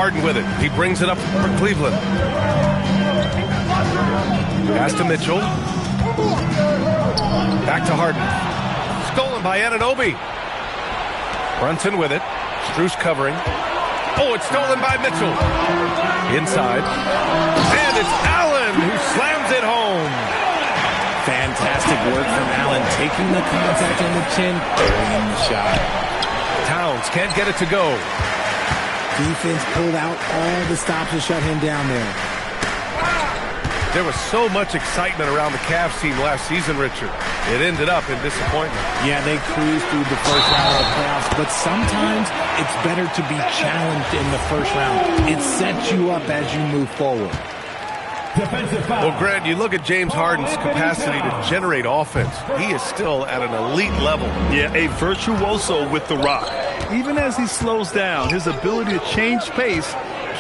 Harden with it. He brings it up for Cleveland. Pass to Mitchell. Back to Harden. Stolen by Anunoby. Brunson with it. Strus covering. Oh, it's stolen by Mitchell. Inside. And it's Allen who slams it home. Fantastic work from Allen, taking the contact on the chin, burying the shot. Towns can't get it to go. Defense pulled out all the stops to shut him down there. There was so much excitement around the Cavs team last season, Richard. It ended up in disappointment. Yeah, they cruised through the first round of the playoffs, but sometimes it's better to be challenged in the first round. It sets you up as you move forward. Well, Grant, you look at James Harden's capacity to generate offense. He is still at an elite level. Yeah, a virtuoso with the rock. Even as he slows down, his ability to change pace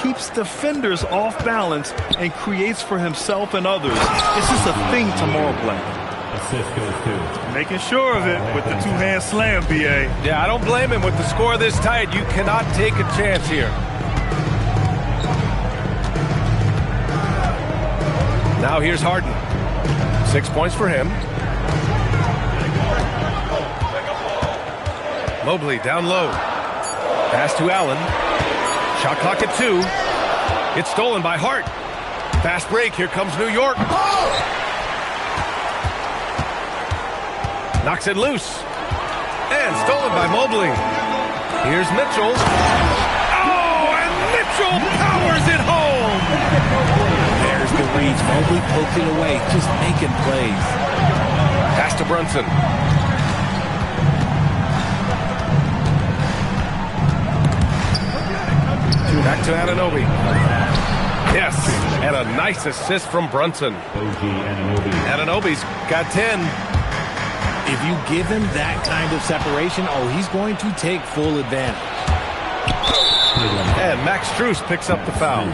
keeps defenders off balance and creates for himself and others. It's just a thing tomorrow, Black. Assist goes to. Making sure of it with the two-hand slam, B.A. Yeah, I don't blame him. With the score this tight, you cannot take a chance here. Now here's Harden. 6 points for him. Mobley down low. Pass to Allen. Shot clock at 2. It's stolen by Hart. Fast break. Here comes New York. Knocks it loose. And stolen by Mobley. Here's Mitchell. Oh, and Mitchell powers it home. There's the reach. Mobley poked it away, just making plays. Pass to Brunson. Back to Anunoby. Yes, and a nice assist from Brunson. Anunoby's got 10. If you give him that kind of separation, oh, he's going to take full advantage. And Max Strus picks up the foul.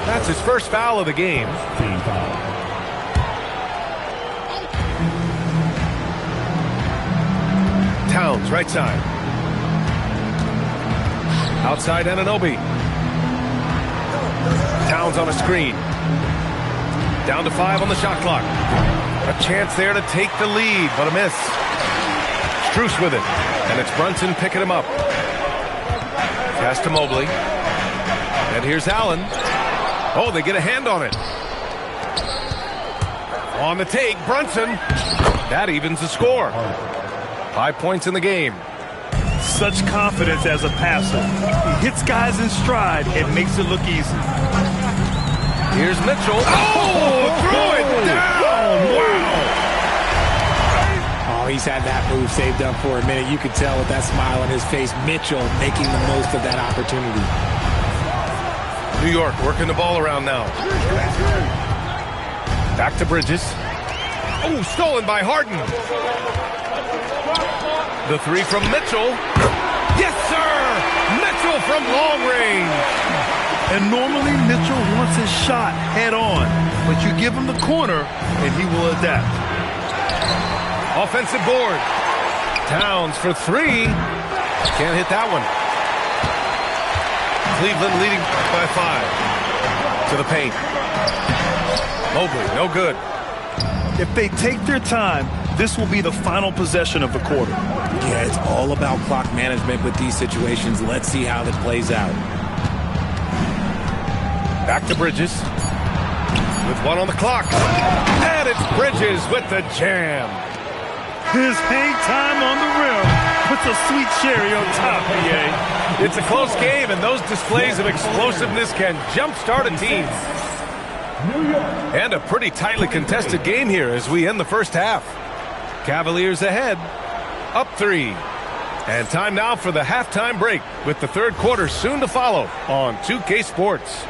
That's his first foul of the game. Towns, right side. Outside Anunoby. Towns on a screen. Down to 5 on the shot clock. A chance there to take the lead, but a miss. Strus with it. And it's Brunson picking him up. Pass to Mobley. And here's Allen. Oh, they get a hand on it. On the take, Brunson. That evens the score. 5 points in the game. Such confidence as a passer. He hits guys in stride and makes it look easy. Here's Mitchell. Oh, threw it down. Wow. Oh, he's had that move saved up for a minute. You could tell with that smile on his face, Mitchell making the most of that opportunity. New York working the ball around now. Back to Bridges. Oh, stolen by Harden. The 3 from Mitchell. Yes, sir! Mitchell from long range. And normally Mitchell wants his shot head on, but you give him the corner and he will adapt. Offensive board. Towns for 3. Can't hit that one. Cleveland leading by 5. To the paint. Mobley, no good. If they take their time, this will be the final possession of the quarter. Yeah, it's all about clock management with these situations. Let's see how this plays out. Back to Bridges. With 1 on the clock. And it's Bridges with the jam. His hang time on the rim puts a sweet cherry on top, BA. It's a close game, and those displays of explosiveness can jumpstart a team. And a pretty tightly contested game here as we end the first half. Cavaliers ahead, up 3. And time now for the halftime break with the third quarter soon to follow on 2K Sports.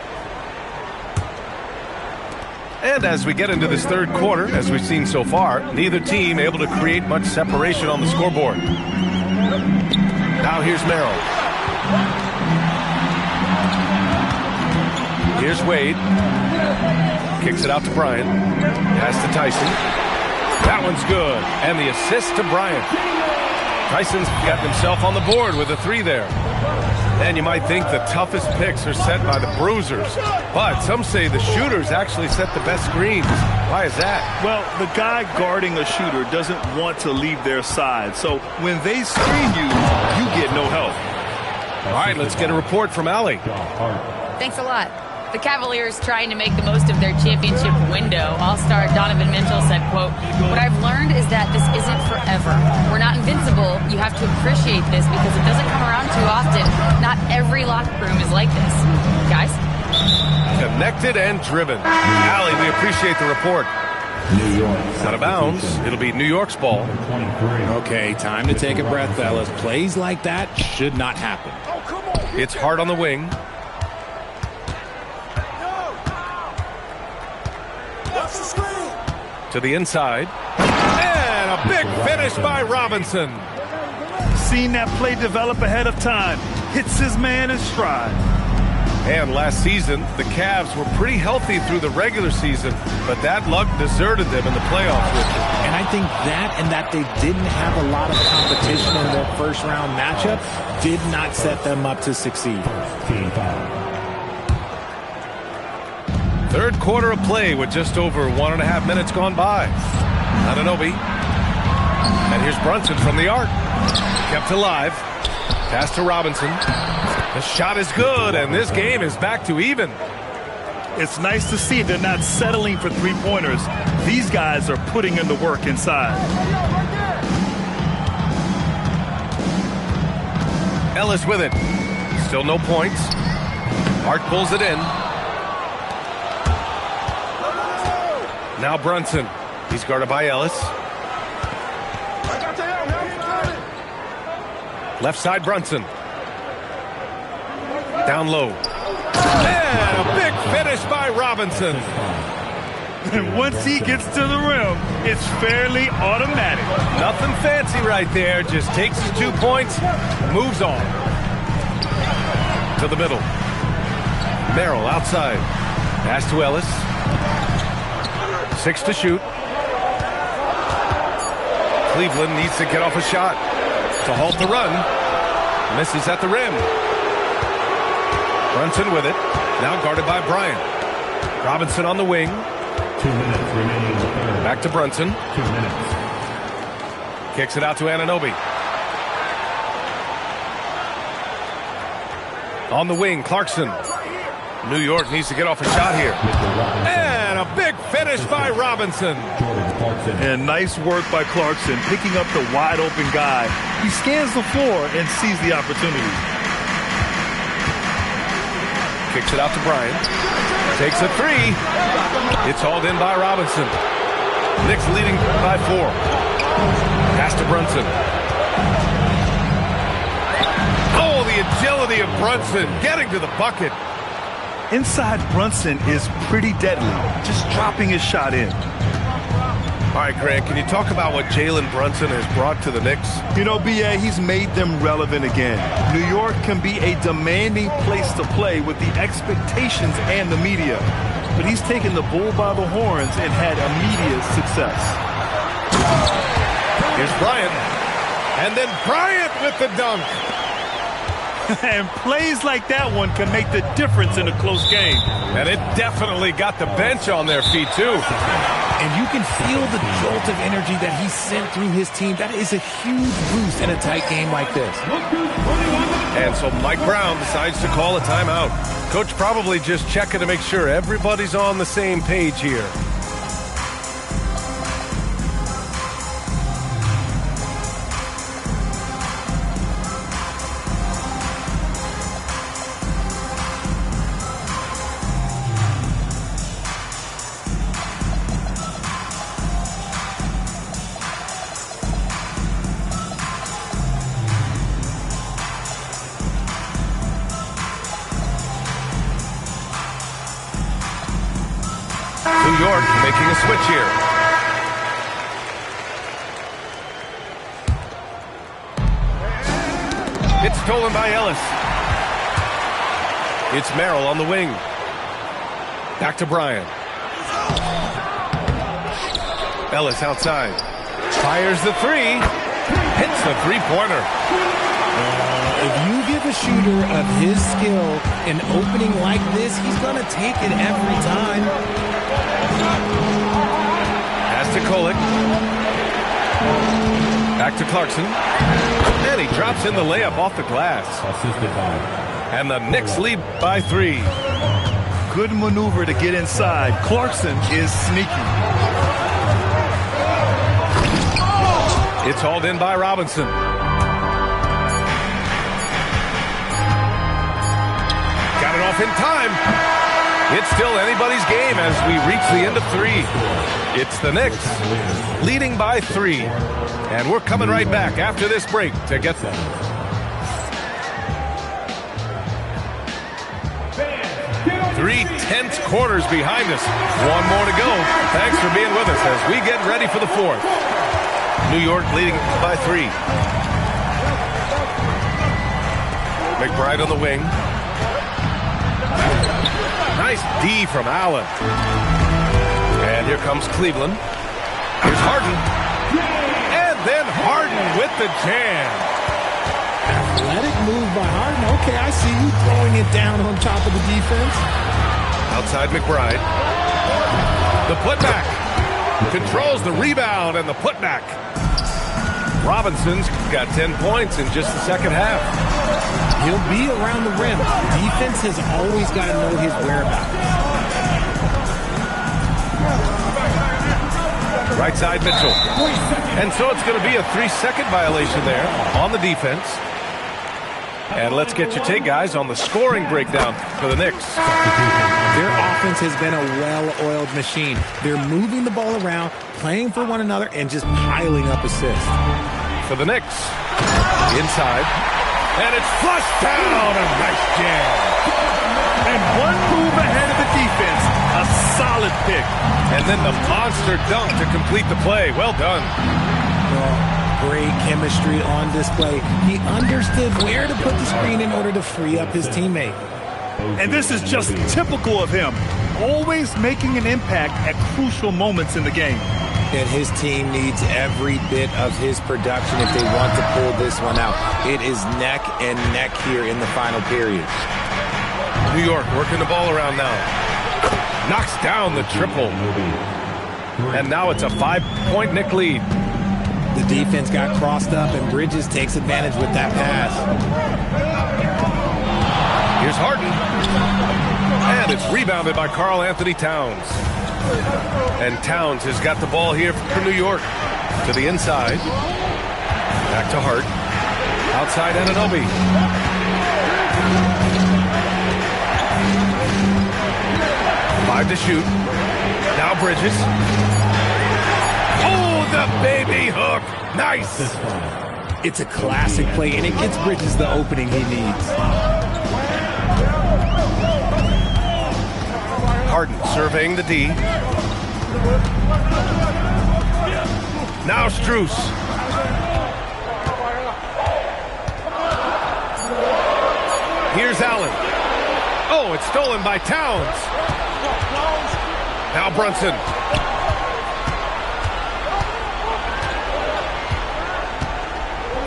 And as we get into this third quarter, as we've seen so far, neither team able to create much separation on the scoreboard. Now here's Merrill. Here's Wade. Kicks it out to Bryant. Pass to Tyson. That one's good. And the assist to Bryant. Tyson's got himself on the board with a 3 there. And you might think the toughest picks are set by the bruisers, but some say the shooters actually set the best screens. Why is that? Well, the guy guarding a shooter doesn't want to leave their side, so when they screen you, you get no help. All right, let's get a report from Allie. Thanks a lot. The Cavaliers trying to make the most of their championship window. All-star Donovan Mitchell said, quote, "What I've learned is that this isn't forever. We're not invincible. You have to appreciate this because it doesn't come around too often. Not every locker room is like this." Guys? Connected and driven. Allie, we appreciate the report. New York. Out of bounds. It'll be New York's ball. 23. Okay, time to take a breath, fellas. Plays like that should not happen. It's Hart on the wing. To the inside. And a big finish by Robinson. Seen that play develop ahead of time. Hits his man in stride. And last season, the Cavs were pretty healthy through the regular season, but that luck deserted them in the playoffs, Richard. And I think that they didn't have a lot of competition in their first-round matchup did not set them up to succeed. Third quarter of play with just over 1.5 minutes gone by. Anunoby. And here's Brunson from the arc. Kept alive. Pass to Robinson. The shot is good, and this game is back to even. It's nice to see they're not settling for three-pointers. These guys are putting in the work inside. Ellis with it. Still no points. Hart pulls it in. Now Brunson. He's guarded by Ellis. Left side Brunson. Down low. And a big finish by Robinson. And once he gets to the rim, it's fairly automatic. Nothing fancy right there. Just takes his 2 points, moves on. To the middle. Merrill outside. Pass to Ellis. 6 to shoot. Cleveland needs to get off a shot to halt the run. Misses at the rim. Brunson with it. Now guarded by Bryant. Robinson on the wing. 2 minutes remaining in the third. Back to Brunson. 2 minutes. Kicks it out to Anunoby. On the wing, Clarkson. New York needs to get off a shot here. And a big finish by Robinson. And nice work by Clarkson, picking up the wide open guy. He scans the floor and sees the opportunity. Kicks it out to Bryant. Takes a three. It's hauled in by Robinson. Knicks leading by 4. Pass to Brunson. Oh, the agility of Brunson getting to the bucket. Inside Brunson is pretty deadly, just dropping his shot in. All right, Greg, can you talk about what Jalen Brunson has brought to the Knicks? You know, B.A., he's made them relevant again. New York can be a demanding place to play with the expectations and the media. But he's taken the bull by the horns and had immediate success. Here's Bryant. And then Bryant with the dunk. And plays like that one can make the difference in a close game. And it definitely got the bench on their feet, too. And you can feel the jolt of energy that he sent through his team. That is a huge boost in a tight game like this. And so Mike Brown decides to call a timeout. Coach probably just checking to make sure everybody's on the same page here. New York making a switch here. It's stolen by Ellis. It's Merrill on the wing. Back to Bryant. Ellis outside. Fires the three. Hits the three-pointer. If you give a shooter of his skill an opening like this, he's going to take it every time. Pass to Kolek. Back to Clarkson. And he drops in the layup off the glass. Assisted by. And the Knicks lead by 3. Good maneuver to get inside. Clarkson is sneaky. It's hauled in by Robinson. Got it off in time. It's still anybody's game as we reach the end of 3. It's the Knicks leading by 3. And we're coming right back after this break to get them. 3 tense quarters behind us. One more to go. Thanks for being with us as we get ready for the 4th. New York leading by 3. McBride on the wing. Nice D from Allen. And here comes Cleveland. Here's Harden. And then Harden with the jam. Athletic move by Harden. Okay, I see you throwing it down on top of the defense. Outside McBride. The putback. Controls the rebound and the putback. Robinson's got 10 points in just the second half. He'll be around the rim. Defense has always got to know his whereabouts. Right side Mitchell. And so it's going to be a 3-second violation there on the defense. And let's get your take, guys, on the scoring breakdown for the Knicks. Their offense has been a well-oiled machine. They're moving the ball around, playing for one another, and just piling up assists. For the Knicks, inside, and it's flushed down, a nice jam. And one move ahead of the defense, a solid pick. And then the monster dunk to complete the play. Well done. Well, great chemistry on display. He understood where to put the screen in order to free up his teammate. And this is just typical of him, always making an impact at crucial moments in the game. And his team needs every bit of his production if they want to pull this one out. It is neck and neck here in the final period. New York working the ball around now. Knocks down the triple. And now it's a 5-point Knick lead. The defense got crossed up, and Bridges takes advantage with that pass. Here's Harden. And it's rebounded by Karl Anthony Towns. And Towns has got the ball here for New York. To the inside. Back to Hart. Outside Anunoby. Five to shoot. Now Bridges. Oh, the baby hook. Nice. It's a classic play, and it gets Bridges the opening he needs. Harden surveying the D. Now Strus. Here's Allen. Oh, it's stolen by Towns. Now Brunson.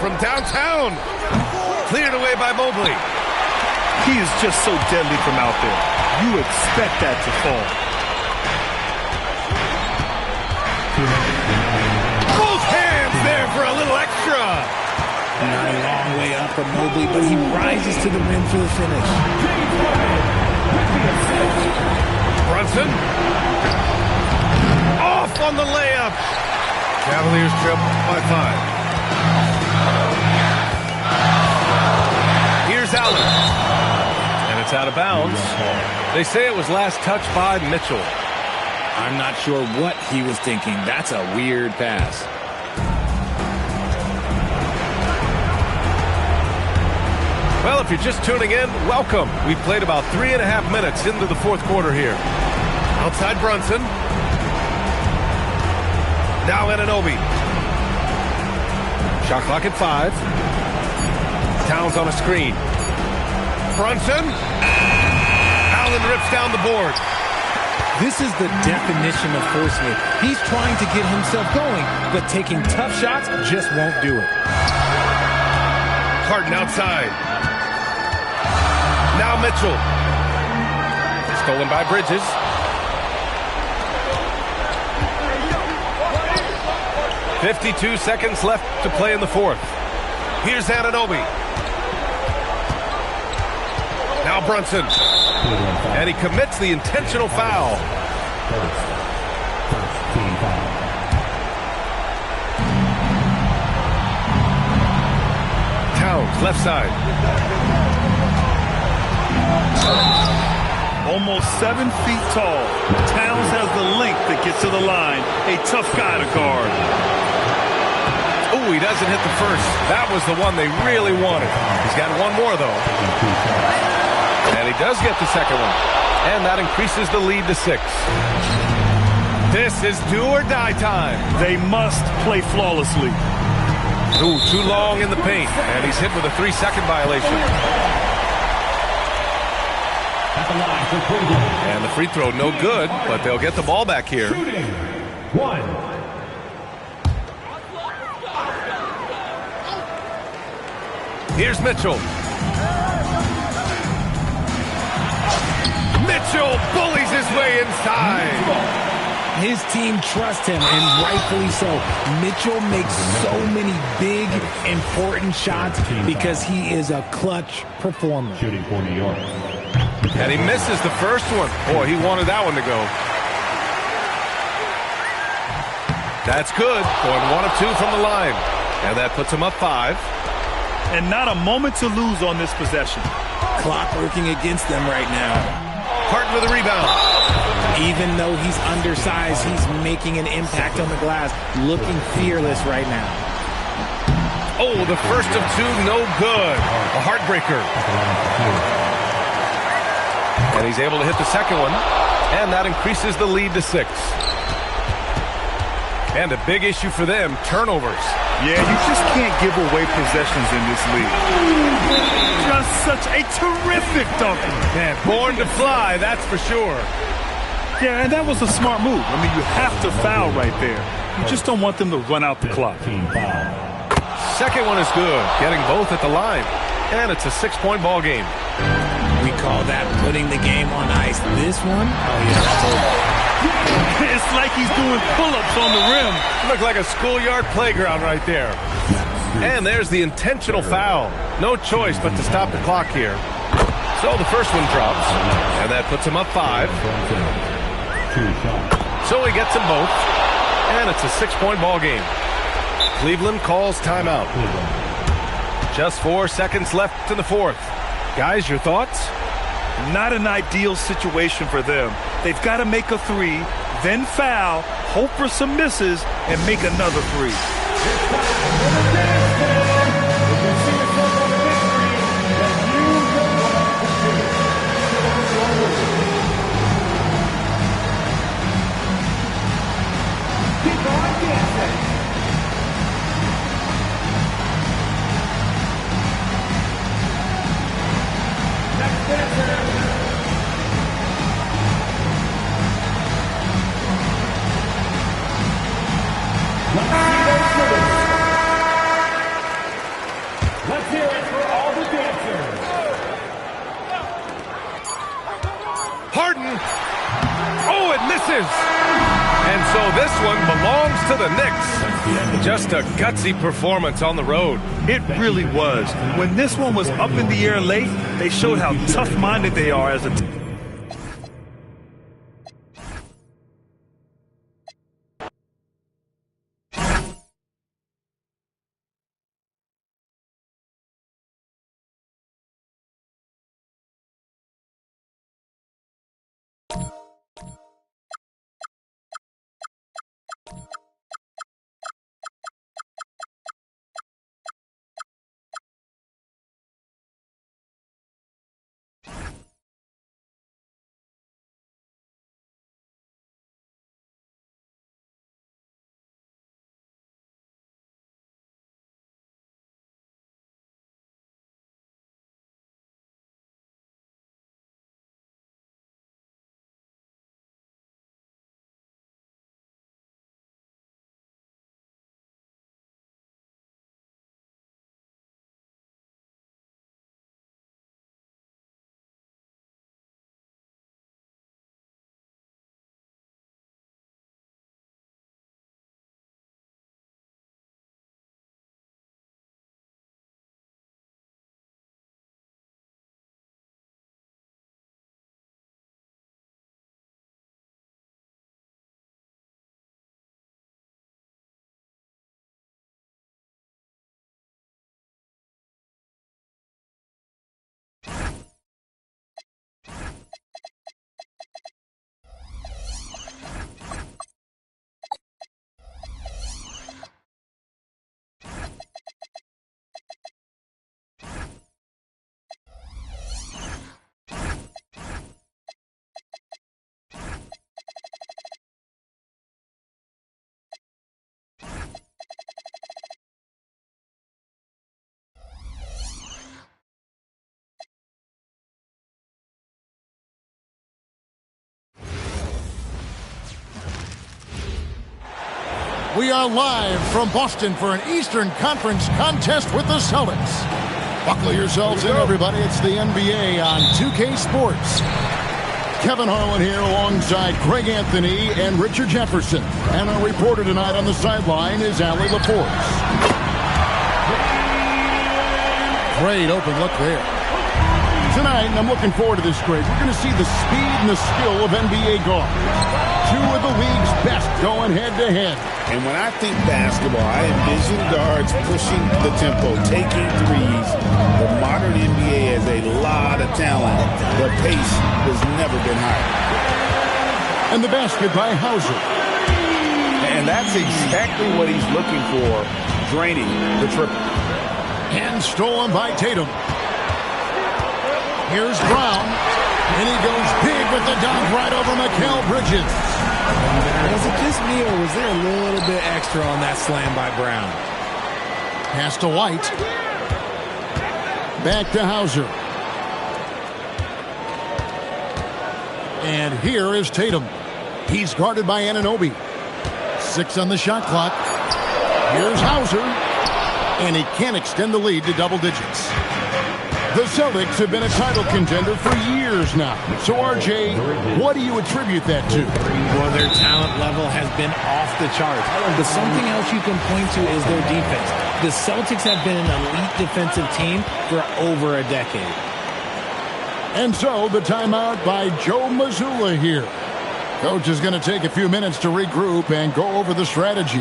From downtown. Cleared away by Mobley. He is just so deadly from out there. You expect that to fall. Both hands there for a little extra. Not a long way up from Mobley, but he rises to the rim for the finish. Brunson. Off on the layup. Cavaliers trip by 5. Here's Allen. And it's out of bounds. They say it was last touched by Mitchell. I'm not sure what he was thinking. That's a weird pass. Well, if you're just tuning in, welcome. We've played about 3.5 minutes into the fourth quarter here. Outside Brunson. Now Anunoby. Shot clock at 5. Towns on a screen. Brunson. Allen rips down the board. This is the definition of forcing. He's trying to get himself going, but taking tough shots just won't do it. Harden outside. Now Mitchell. Stolen by Bridges. "52 seconds left to play in the fourth. Here's Anunoby. Now Brunson. And he commits the intentional foul. Towns, left side. Almost 7 feet tall. Towns has the length to get to the line. A tough guy to guard. Oh, he doesn't hit the first. That was the one they really wanted. He's got one more, though. And he does get the second one. And that increases the lead to 6. This is do or die time. They must play flawlessly. Ooh, too long in the paint. And he's hit with a 3-second violation. And the free throw no good, but they'll get the ball back here. Here's Mitchell. Mitchell bullies his way inside. His team trusts him, and rightfully so. Mitchell makes so many big, important shots because he is a clutch performer. Shooting for New York. And he misses the first one. Boy, he wanted that one to go. That's good. Going 1 of 2 from the line. And that puts him up 5. And not a moment to lose on this possession. Clock working against them right now. Harden with a rebound. Even though he's undersized, he's making an impact on the glass. Looking fearless right now. Oh, the first of 2, no good. A heartbreaker. And he's able to hit the second one. And that increases the lead to 6. And a big issue for them, turnovers. Yeah, you just can't give away possessions in this league. Just such a terrific dunker. Man, born to fly, that's for sure. Yeah, and that was a smart move. I mean, you have to foul right there. You just don't want them to run out the clock. Second one is good, getting both at the line. And it's a 6-point ball game. We call that putting the game on ice. This one, oh yeah, that's over. It's like he's doing pull-ups on the rim. Look like a schoolyard playground right there. And there's the intentional foul. No choice but to stop the clock here. So the first one drops, and that puts him up 5. So he gets them both, and it's a 6-point ball game. Cleveland calls timeout. Just 4 seconds left in the fourth. Guys, your thoughts? Not an ideal situation for them. They've got to make a 3, then foul, hope for some misses, and make another 3. Let's hear it for all the dancers. Harden. Oh, it misses. And so this one belongs to the Knicks. Just a gutsy performance on the road. It really was. When this one was up in the air late, they showed how tough-minded they are as a team. We are live from Boston for an Eastern Conference contest with the Celtics. Buckle yourselves in, everybody. It's the NBA on 2K Sports. Kevin Harlan here alongside Greg Anthony and Richard Jefferson. And our reporter tonight on the sideline is Allie LaForce. Great open look there. Tonight, and I'm looking forward to this, Greg, we're going to see the speed and the skill of NBA guards. Two of the league's best going head-to-head. And when I think basketball, I envision guards pushing the tempo, taking threes. The modern NBA has a lot of talent. The pace has never been higher. And the basket by Hauser. And that's exactly what he's looking for, draining the triple. And stolen by Tatum. Here's Brown. And he goes big with the dunk right over Mikal Bridges. Was it just me, or was there a little bit extra on that slam by Brown? Pass to White. Back to Hauser. And here is Tatum. He's guarded by Anunoby. 6 on the shot clock. Here's Hauser. And he can't extend the lead to double digits. The Celtics have been a title contender for years now. So, RJ, what do you attribute that to? Well, their talent level has been off the charts. But something else you can point to is their defense. The Celtics have been an elite defensive team for over a decade. And so, the timeout by Joe Mazzulla here. Coach is going to take a few minutes to regroup and go over the strategy.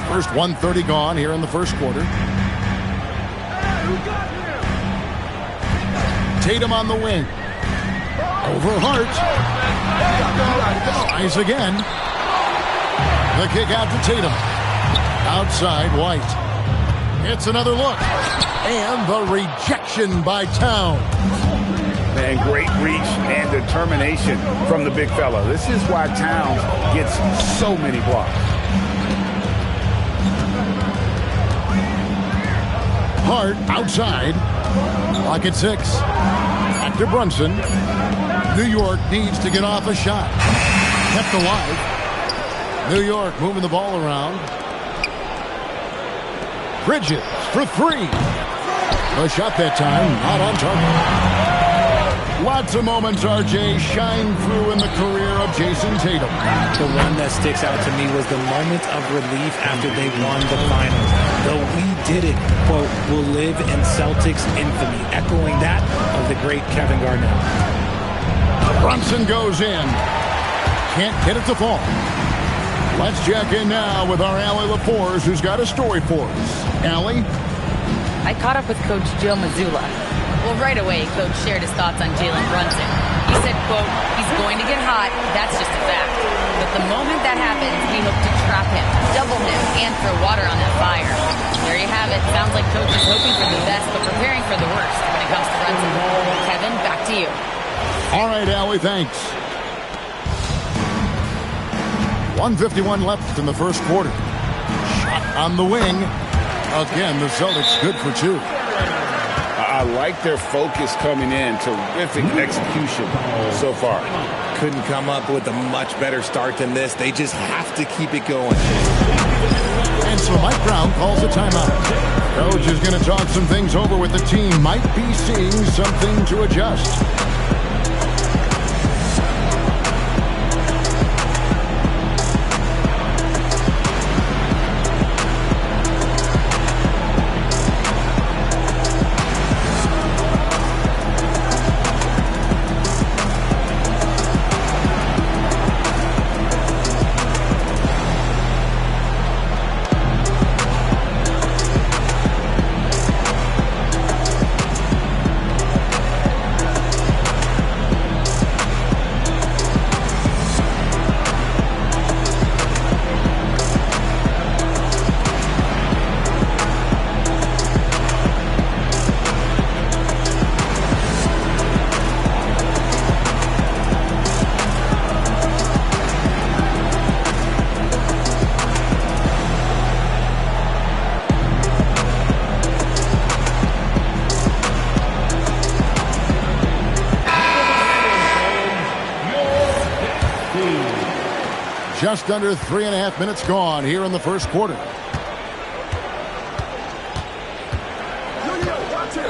First 1:30 gone here in the first quarter. Tatum on the wing. Over Hart. Tries again. The kick out to Tatum. Outside White. It's another look. And the rejection by Towns. Man, great reach and determination from the big fella. This is why Towns gets so many blocks. Hart outside. Clock at 6. Back to Brunson. New York needs to get off a shot. Kept alive. New York moving the ball around. Bridges for 3. A shot that time, not on target. Lots of moments, RJ, shine through in the career of Jason Tatum. The one that sticks out to me was the moment of relief after they won the finals. The "we did it" quote will live in Celtics infamy, echoing that of the great Kevin Garnett. Brunson goes in. Can't get it to fall. Let's check in now with our Allie LaForce, who's got a story for us. Allie? I caught up with Coach Joe Mazzulla. Well, right away, Coach shared his thoughts on Jalen Brunson. He said, quote, he's going to get hot. That's just a fact. But the moment that happens, we hope to trap him, double him, and throw water on that fire. There you have it. Sounds like Coach is hoping for the best, but preparing for the worst when it comes to Brunson. Kevin, back to you. All right, Allie, thanks. 1:51 left in the first quarter. Shot on the wing. Again, the Celtics good for 2. I like their focus coming in. Terrific execution so far. Couldn't come up with a much better start than this. They just have to keep it going. And so Mike Brown calls a timeout. Coach is going to talk some things over with the team. Might be seeing something to adjust. Just under 3.5 minutes gone here in the first quarter.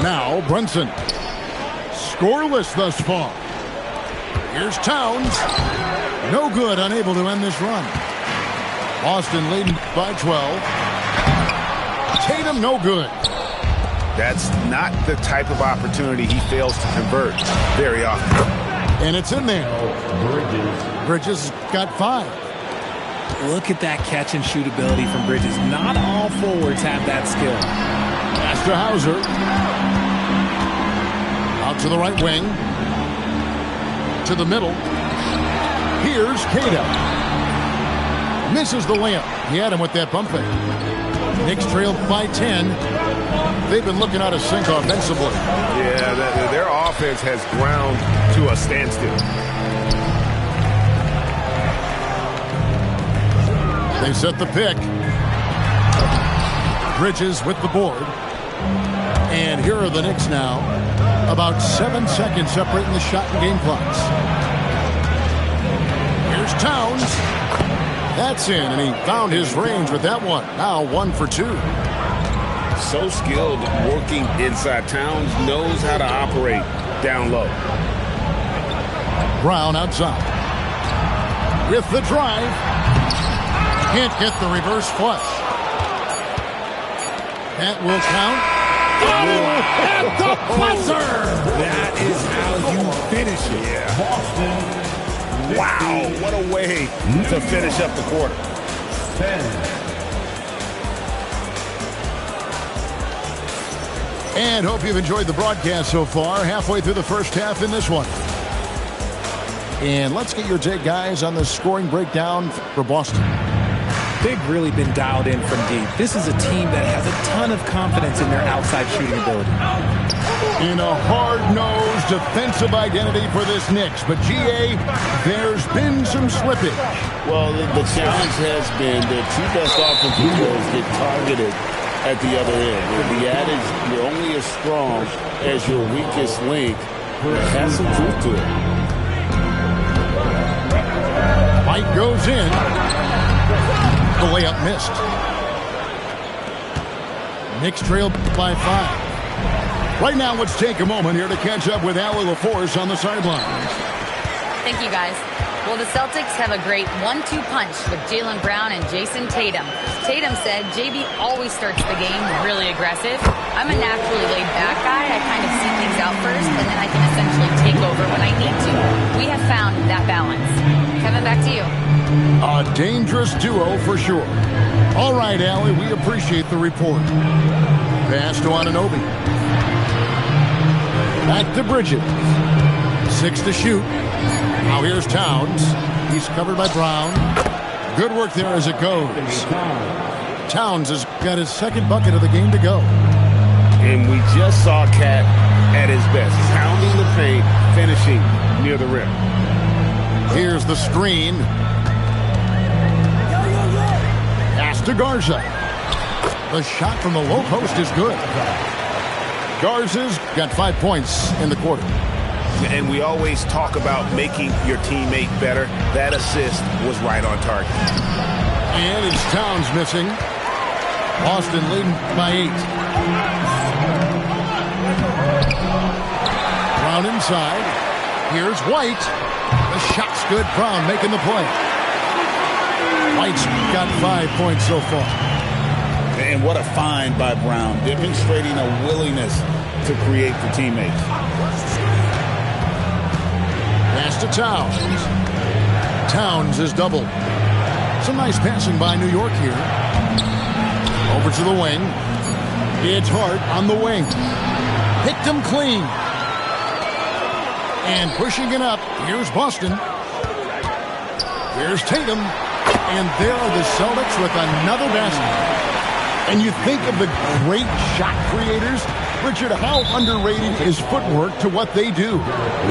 Now Brunson. Scoreless thus far. Here's Towns. No good, unable to end this run. Boston leading by 12. Tatum no good. That's not the type of opportunity he fails to convert very often. And it's in there. Bridges got 5. Look at that catch and shoot ability from Bridges. Not all forwards have that skill. Pass to Hauser. Out to the right wing. To the middle. Here's Tatum. Misses the layup. He had him with that bump fake. Knicks trailed by 10. They've been looking out of sync offensively. Yeah, their offense has ground to a standstill. They set the pick. Bridges with the board. And here are the Knicks now. About 7 seconds separating the shot and game clocks. Here's Towns. That's in, and he found his range with that one. Now 1 for 2. So skilled working inside. Towns knows how to operate down low. Brown outside. With the drive. Can't get the reverse flush. That will count. At the buzzer! That is how you finish it. Yeah. Wow, what a way to finish up the quarter. 10. And hope you've enjoyed the broadcast so far. Halfway through the first half in this one. And let's get your take, guys, on the scoring breakdown for Boston. They've really been dialed in from deep. This is a team that has a ton of confidence in their outside shooting ability. In a hard-nosed defensive identity for this Knicks. But, GA, there's been some slippage. Well, the challenge has been their 2 best offensive players get targeted at the other end. With the adage, you're only as strong as your weakest link. It has some truth to it. White goes in. The layup missed. Knicks trailed by 5. Right now, let's take a moment here to catch up with Allie LaForce on the sidelines. Thank you, guys. Well, the Celtics have a great 1-2 punch with Jaylen Brown and Jason Tatum. Tatum said JB always starts the game really aggressive. I'm a naturally laid-back guy. I kind of see things out first, and then I can essentially take over when I need to. We have found that balance. Kevin, back to you. A dangerous duo for sure. All right, Allie, we appreciate the report. Pass to Anunoby. Back to Bridges. 6 to shoot. Now here's Towns. He's covered by Brown. Good work there as it goes. Towns has got his second bucket of the game to go. And we just saw Cat at his best. Pounding the paint, finishing near the rim. Here's the screen. Pass to Garza. The shot from the low post is good. Garza's got 5 points in the quarter. And we always talk about making your teammate better. That assist was right on target. And it's Towns missing. Boston leading by 8. Brown inside. Here's White. The shot's good. Brown making the play. White's got 5 points so far. And what a find by Brown, demonstrating a willingness to create for teammates. Pass to Towns. Towns is doubled. Some nice passing by New York here. Over to the wing. It's Hart on the wing. Picked him clean. And pushing it up. Here's Boston. Here's Tatum. And there are the Celtics with another basket. And you think of the great shot creators. Richard, how underrated is footwork to what they do?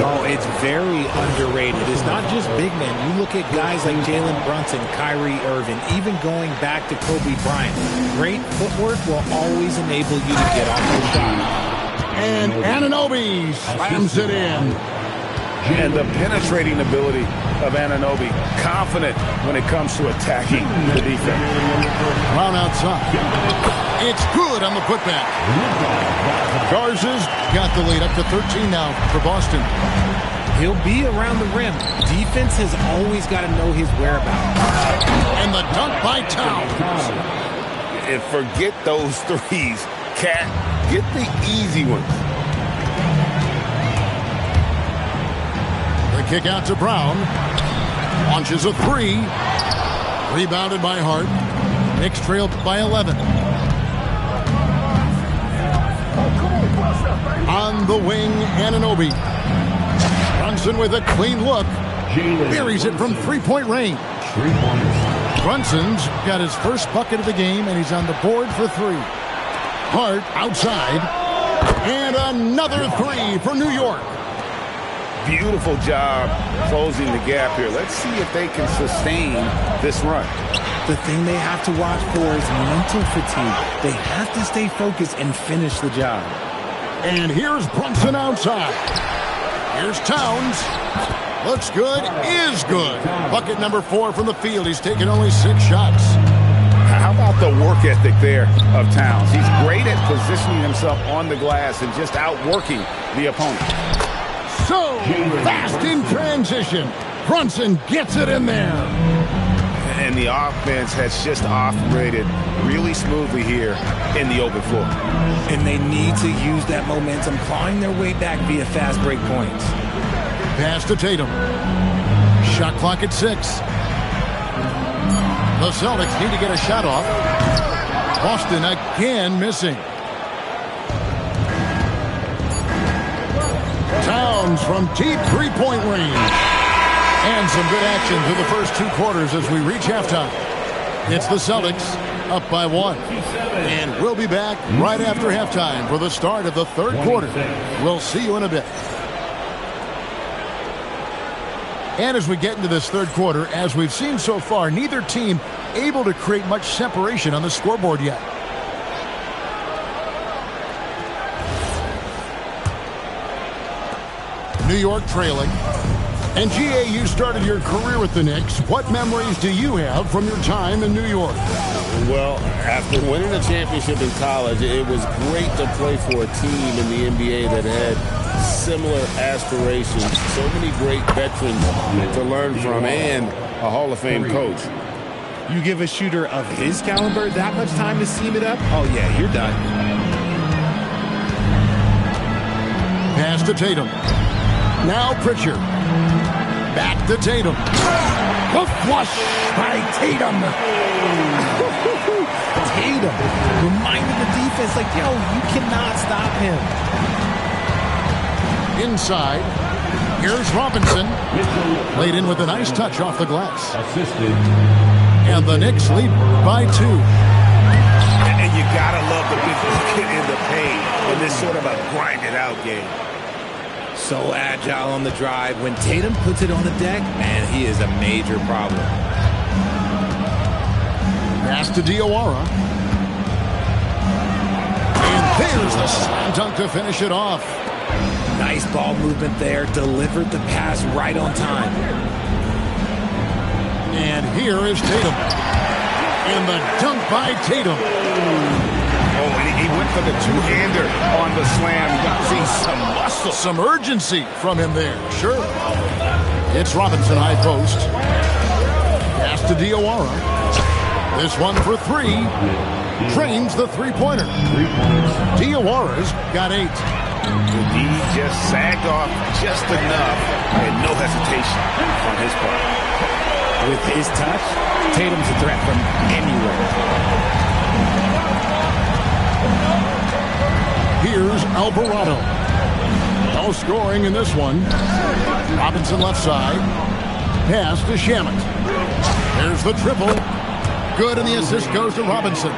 Oh, it's very underrated. It's not just big men. You look at guys like Jalen Brunson, Kyrie Irving, even going back to Kobe Bryant. Great footwork will always enable you to get off the shot. And Anunoby slams it in. And the penetrating ability of Anunoby, confident when it comes to attacking the defense. Brown outside. It's good on the putback. Garza's got the lead up to 13 now for Boston. He'll be around the rim. Defense has always got to know his whereabouts. And the dunk by Towns. And forget those threes. Cat, get the easy ones. The kick out to Brown. Launches a three. Rebounded by Hart. Knicks trailed by 11. On the wing, Anunoby. Brunson with a clean look. Buries it from three-point range. Brunson's got his first bucket of the game, and he's on the board for three. Hart outside. And another three for New York. Beautiful job closing the gap here. Let's see if they can sustain this run. The thing they have to watch for is mental fatigue. They have to stay focused and finish the job. And here's Brunson outside. Here's Towns. Looks good, is good. Bucket number 4 from the field. He's taken only 6 shots. How about the work ethic there of Towns? He's great at positioning himself on the glass and just outworking the opponent. So fast in transition. Brunson gets it in there. And the offense has just operated really smoothly here in the open floor. And they need to use that momentum, clawing their way back via fast break points. Pass to Tatum. Shot clock at 6. The Celtics need to get a shot off. Boston again missing. Towns from deep three-point range. And some good action through the first 2 quarters as we reach halftime. It's the Celtics up by 1. And we'll be back right after halftime for the start of the 3rd quarter. We'll see you in a bit. And as we get into this 3rd quarter, as we've seen so far, neither team able to create much separation on the scoreboard yet. New York trailing. And GA, you started your career with the Knicks. What memories do you have from your time in New York? Well, after winning a championship in college, it was great to play for a team in the NBA that had similar aspirations. So many great veterans to learn from and a Hall of Fame coach. You give a shooter of his caliber that much time to seam it up? Oh, yeah, you're done. Pass to Tatum. Now Pritchard. Back to Tatum. The flush by Tatum. Tatum reminded the defense, like, yo, you cannot stop him. Inside. Here's Robinson. Laid in with a nice touch off the glass. And the Knicks lead by 2. And you gotta love the big bucket in the paint in this sort of a grinded-out game. So agile on the drive. When Tatum puts it on the deck, man, he is a major problem. Pass to Diawara. And there's the slam dunk to finish it off. Nice ball movement there. Delivered the pass right on time. And here is Tatum. And the dunk by Tatum. Oh, and he went for the two-hander on the slam. You see some muscle. Some urgency from him there. Sure. It's Robinson high post. Pass to Diawara. This one for 3. Drains the three-pointer. Diawara's got 8. He just sagged off just enough and no hesitation on his part. With his touch, Tatum's a threat from anywhere. Here's Alvarado. No scoring in this one. Robinson left side. Pass to Shamet. There's the triple. Good, and the assist goes to Robinson.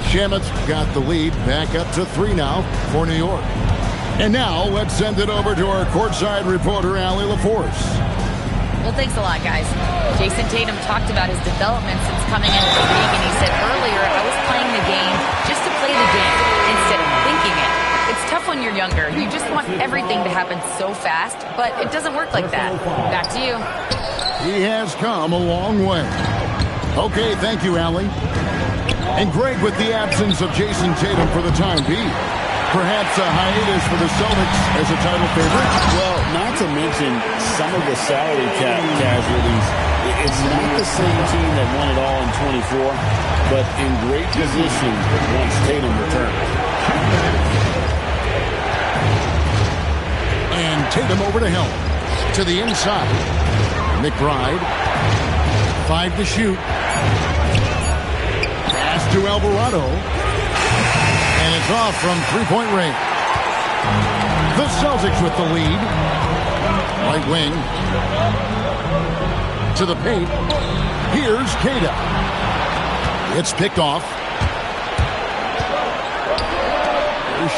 Shamet's got the lead back up to 3 now for New York. And now let's send it over to our courtside reporter, Allie LaForce. Well, thanks a lot, guys. Jason Tatum talked about his development since coming into the league, and he said earlier, I was playing the game just to play the game instead of thinking it. It's tough when you're young younger. You just want everything to happen so fast, but it doesn't work like that. Back to you. He has come a long way. Okay, thank you, Allie. And great with the absence of Jason Tatum for the time being. Perhaps a hiatus for the Celtics as a title favorite. Well, not to mention some of the salary cap casualties. It's not the same team that won it all in 24, but in great position once Tatum returns. And Tatum over to help. To the inside. McBride. 5 to shoot. Pass to Alvarado. And it's off from three-point range. The Celtics with the lead. Right wing. To the paint. Here's Queta. It's picked off.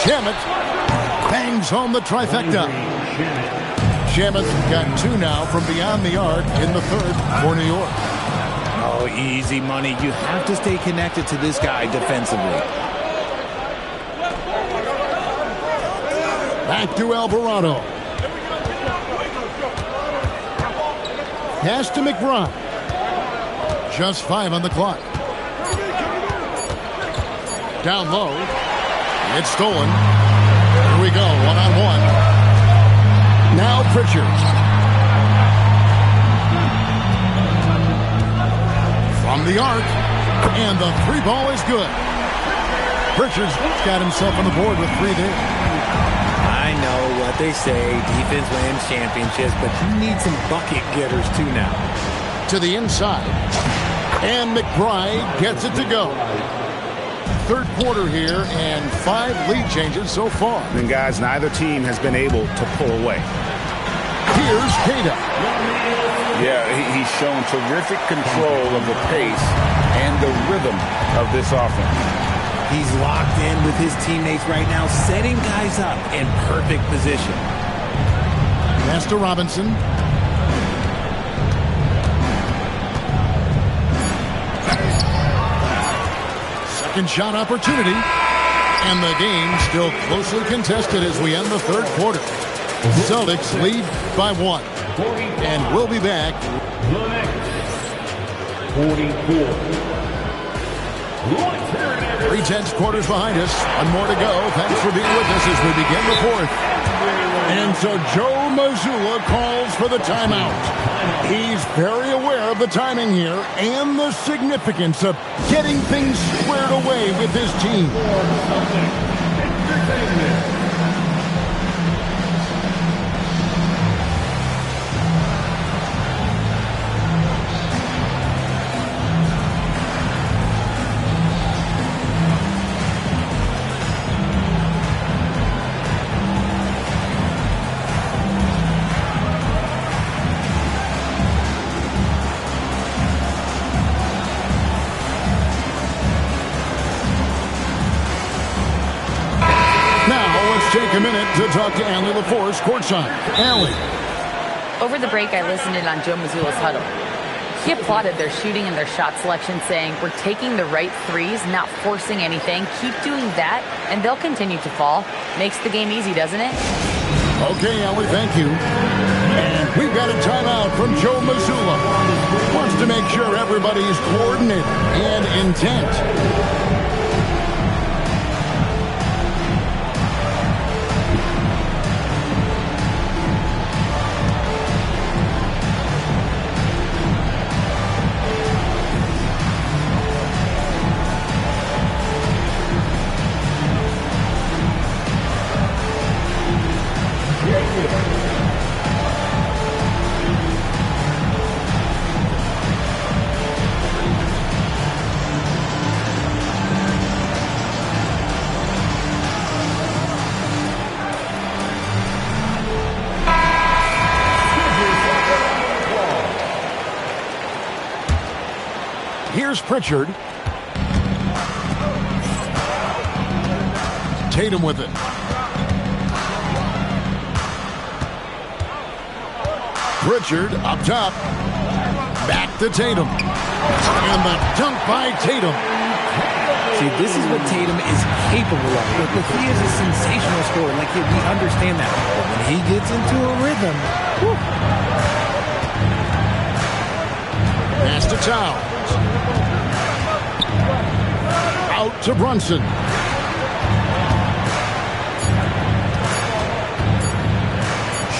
Shamet bangs home the trifecta. Shamet got 2 now from beyond the arc in the third for New York. Oh, easy money. You have to stay connected to this guy defensively. Back to Alvarado. Pass to McBride. Just 5 on the clock. Down low. It's stolen. Here we go, one-on-one. Now Pritchard. From the arc. And the 3 ball is good. Pritchard's got himself on the board with 3 there. I know what they say, defense wins championships, but you need some bucket getters too now. To the inside. And McBride gets it to go. Third quarter here and 5 lead changes so far. And guys, neither team has been able to pull away. Here's Queta. Yeah, he's shown terrific control of the pace and the rhythm of this offense. He's locked in with his teammates right now, setting guys up in perfect position. Pass to Robinson. Second shot opportunity. And the game still closely contested as we end the third quarter. Celtics lead by 1. And we'll be back. 44. 3 tenths quarters behind us. 1 more to go. Thanks for being with us as we begin the fourth. And so Joe Mazzulla calls for the timeout. He's very aware of the timing here and the significance of getting things squared away with his team. Take a minute to talk to Allie LaForce courtside. Allie. Over the break, I listened in on Joe Mazzulla's huddle. He applauded their shooting and their shot selection, saying, "We're taking the right threes, not forcing anything. Keep doing that, and they'll continue to fall." Makes the game easy, doesn't it? Okay, Allie, thank you. And we've got a timeout from Joe Mazzulla. Wants to make sure everybody's coordinated and intent. Here's Pritchard. Tatum with it. Pritchard up top. Back to Tatum. And the dunk by Tatum. See, this is what Tatum is capable of. Look, he is a sensational scorer. Like, we understand that. But when he gets into a rhythm, whew. Pass to Towns. Out to Brunson.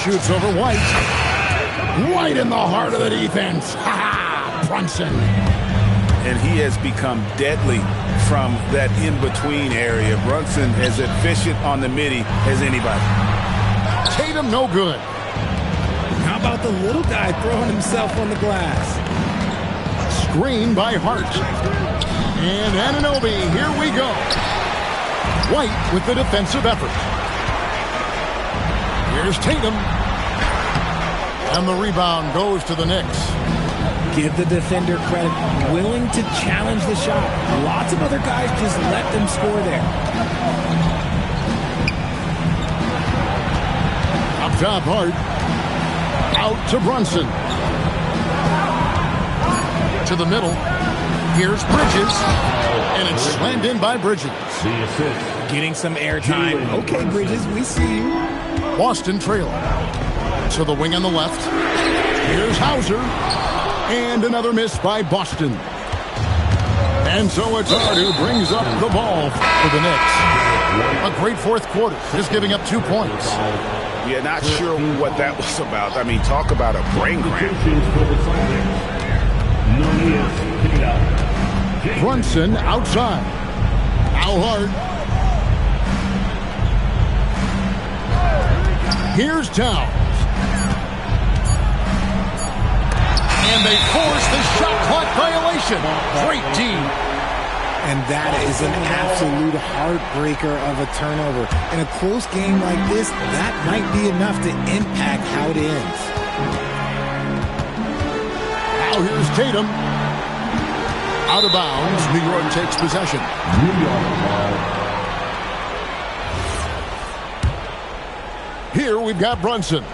Shoots over White. White in the heart of the defense. Ha-ha! Brunson. And he has become deadly from that in-between area. Brunson as efficient on the midi as anybody. Tatum no good. How about the little guy throwing himself on the glass? Screen by Hart. And Anunoby, here we go. White with the defensive effort. Here's Tatum. And the rebound goes to the Knicks. Give the defender credit. Willing to challenge the shot. Lots of other guys just let them score there. Up top, Hart. Out to Brunson. To the middle. Here's Bridges. And it's slammed in by Bridges. Getting some airtime. Okay, Bridges, we see you. Boston trailing. To the wing on the left. Here's Hauser. And another miss by Boston. And so it's Hart who brings up the ball for the Knicks. A great fourth quarter. Just giving up 2 points. Yeah, not sure what that was about. I mean, talk about a brain cramp. Brunson outside. Now Hart. Here's Towns. And they force the shot clock violation. Great team. And that is an absolute heartbreaker of a turnover. In a close game like this, that might be enough to impact how it ends. Now here's Tatum. Out of bounds. New York takes possession. Here we've got Brunson.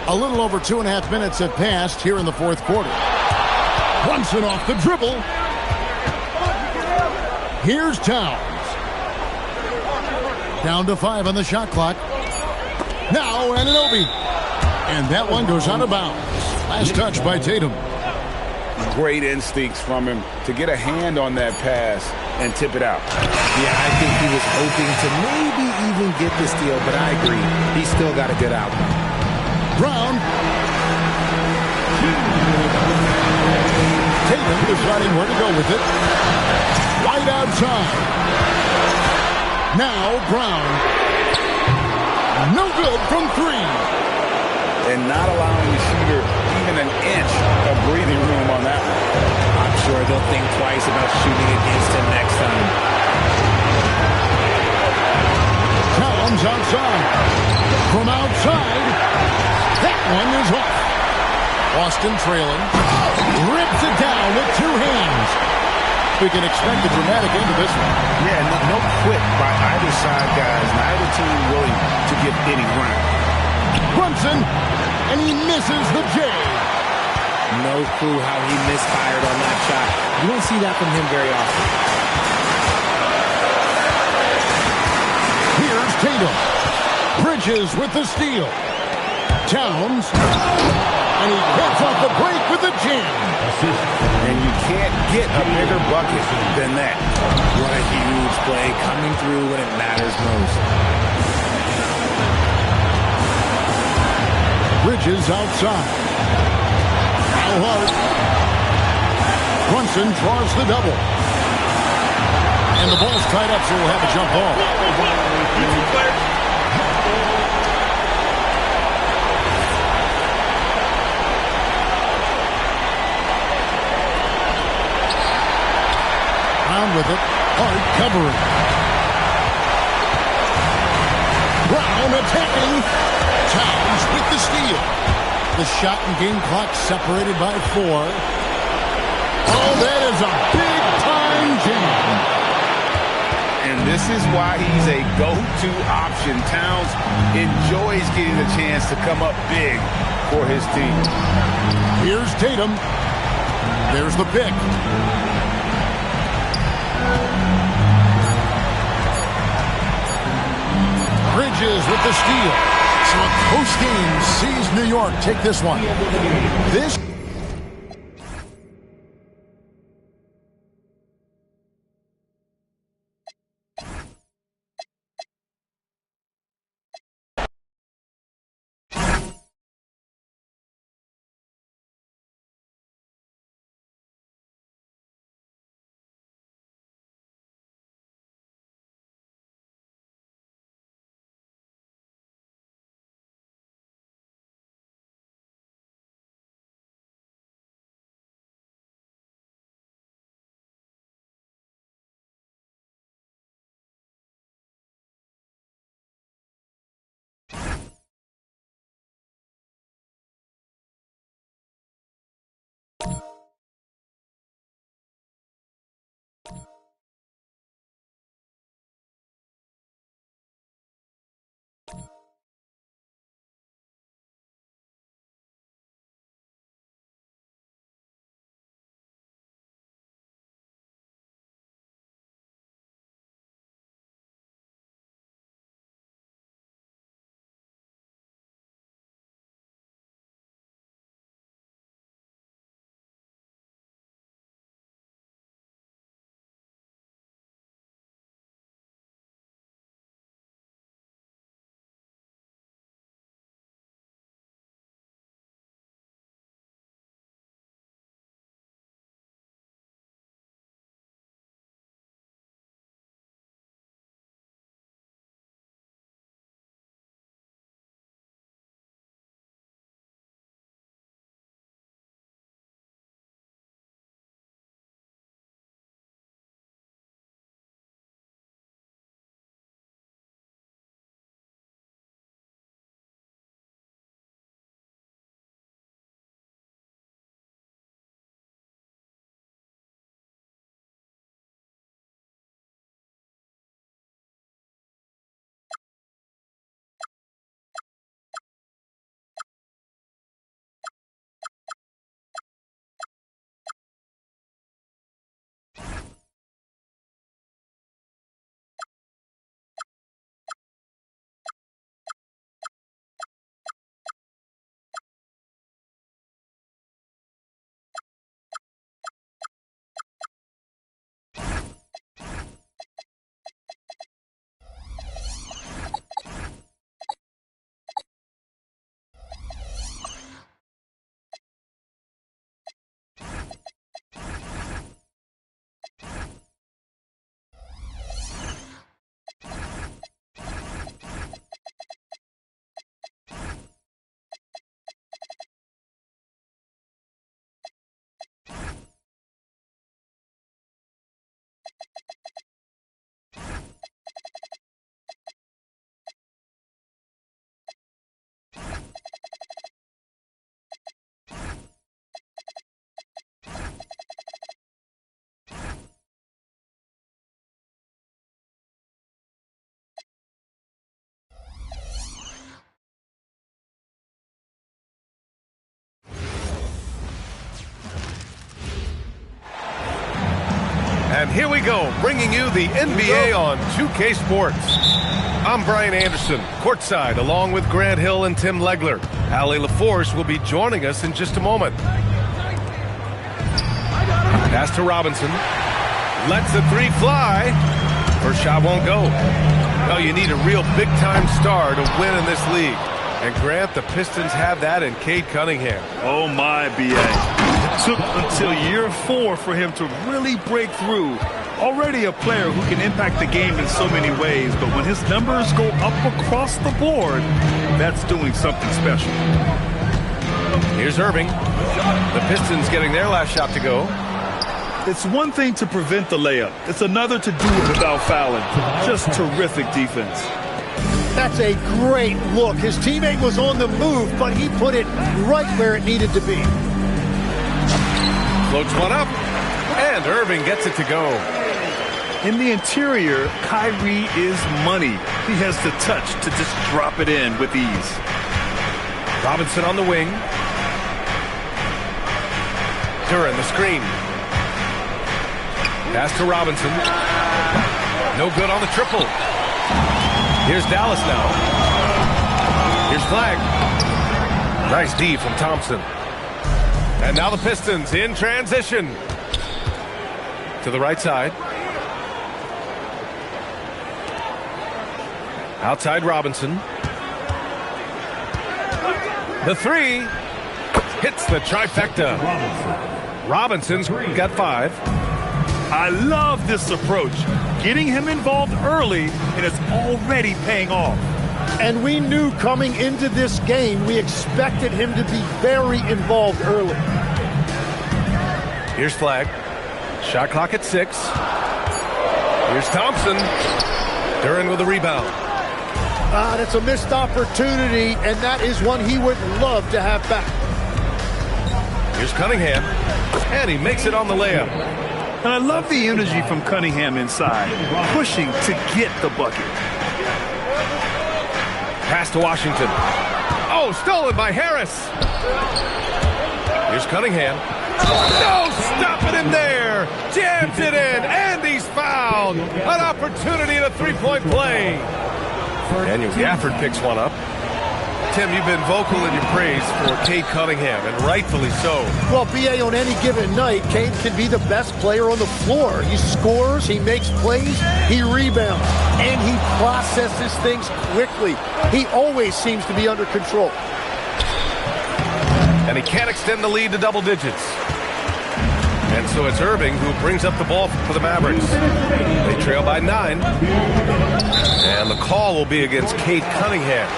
A little over 2.5 minutes have passed here in the fourth quarter. Brunson off the dribble. Here's Towns. Down to 5 on the shot clock. Now Anunoby. And that one goes out of bounds. Last touch by Tatum. Great instincts from him to get a hand on that pass and tip it out. Yeah, I think he was hoping to maybe even get the steal, but I agree. He still got a good outcome. Brown. Tatum deciding where to go with it. Right outside. Now Brown. No good from 3. And not allowing the shooter even an inch of breathing room on that one. I'm sure they'll think twice about shooting against him next time. Towns outside. From outside. That one is off. Boston trailing. Rips it down with 2 hands. We can expect a dramatic end to this one. Yeah, no quit by either side, guys. Neither team willing to give any ground. Brunson, and he misses the J. No clue how he misfired on that shot. You don't see that from him very often. Here's Tatum. Bridges with the steal. Towns. And he gets off the break with the jam. And you can't get a bigger bucket than that. What a huge play coming through when it matters most. Bridges outside. Now Hart. Brunson draws the double. And the ball's tied up, so we'll have a jump ball. Brown with it. Hart covering. Brown attacking. Towns with the steal. The shot and game clock separated by 4. Oh, that is a big-time jam. And this is why he's a go-to option. Towns enjoys getting the chance to come up big for his team. Here's Tatum. There's the pick. Bridges with the steal. So a close game sees New York take this one. This And here we go, bringing you the NBA on 2K Sports. I'm Brian Anderson, courtside, along with Grant Hill and Tim Legler. Ali LaForce will be joining us in just a moment. Pass to Robinson. Lets the three fly. First shot won't go. Well, you need a real big-time star to win in this league. And Grant, the Pistons have that in Cade Cunningham. Oh, my, B.A. It took until year 4 for him to really break through. Already a player who can impact the game in so many ways, but when his numbers go up across the board, that's doing something special. Here's Irving. The Pistons getting their last shot to go. It's one thing to prevent the layup. It's another to do it without fouling. Just terrific defense. That's a great look. His teammate was on the move, but he put it right where it needed to be. Floats one up, and Irving gets it to go. In the interior, Kyrie is money. He has the touch to just drop it in with ease. Robinson on the wing. Duran, the screen. Pass to Robinson. No good on the triple. Here's Dallas now. Here's Flag. Nice D from Thompson. And now the Pistons in transition. To the right side. Outside Robinson. The three hits the trifecta. Robinson's got 5. I love this approach. Getting him involved early, and it's already paying off. And we knew coming into this game, we expected him to be very involved early. Here's Flag. Shot clock at 6. Here's Thompson. Duran with a rebound. That's a missed opportunity, and that is one he would love to have back. Here's Cunningham, and he makes it on the layup. And I love the energy from Cunningham inside, pushing to get the bucket. Pass to Washington. Oh, stolen by Harris. Here's Cunningham. No, stop it in there. Jams it in, and he's fouled. An opportunity at a three-point play. Daniel Gafford picks one up. Tim, you've been vocal in your praise for Cade Cunningham, and rightfully so. Well, B.A., on any given night, Cade can be the best player on the floor. He scores, he makes plays, he rebounds, and he processes things quickly. He always seems to be under control. And he can't extend the lead to double digits. And so it's Irving who brings up the ball for the Mavericks. They trail by 9. And the call will be against Cade Cunningham.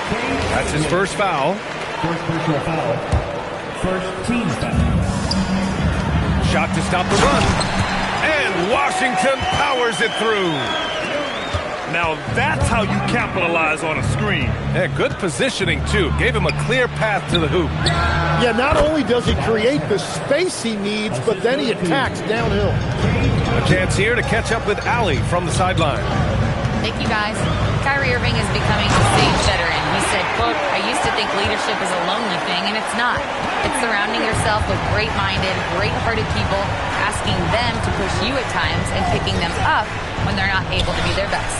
That's his first foul. First personal foul. First team foul. Shot to stop the run. And Washington powers it through. Now that's how you capitalize on a screen. Yeah, good positioning, too. Gave him a clear path to the hoop. Yeah, not only does he create the space he needs, but then he attacks downhill. A chance here to catch up with Allie from the sideline. Thank you, guys. Kyrie Irving is becoming a sage veteran. He said, quote, I used to think leadership is a lonely thing, and it's not. It's surrounding yourself with great-minded, great-hearted people, asking them to push you at times and picking them up when they're not able to be their best.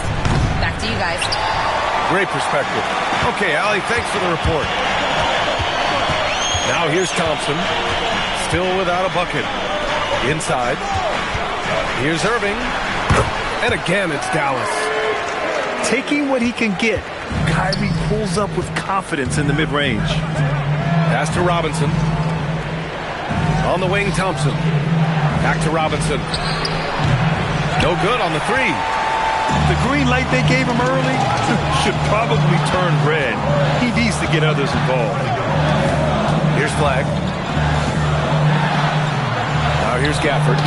Back to you guys. Great perspective. Okay, Allie, thanks for the report. Now here's Thompson, still without a bucket. Inside. Here's Irving. And again, it's Dallas. Taking what he can get, Kyrie pulls up with confidence in the mid-range. Pass to Robinson. On the wing, Thompson. Back to Robinson. No good on the three. The green light they gave him early should probably turn red. He needs to get others involved. Here's Flag. Now here's Gafford.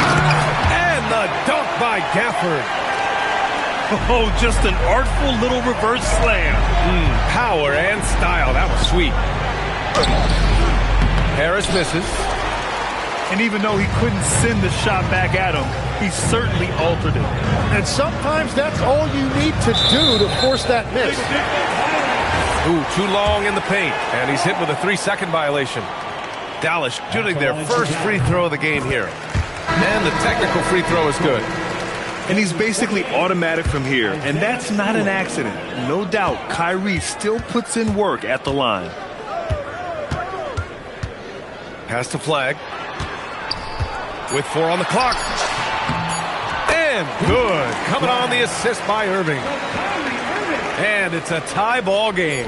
And the dunk by Gafford. Oh, just an artful little reverse slam. Power and style. That was sweet. Harris misses. And even though he couldn't send the shot back at him, he certainly altered it. And sometimes that's all you need to do to force that miss. Ooh, too long in the paint. And he's hit with a 3-second violation. Dallas shooting their first free throw of the game here. And the technical free throw is good. And he's basically automatic from here. And that's not an accident. No doubt, Kyrie still puts in work at the line. Pass to Flag. With 4 on the clock. And good. Coming on the assist by Irving. And it's a tie ball game.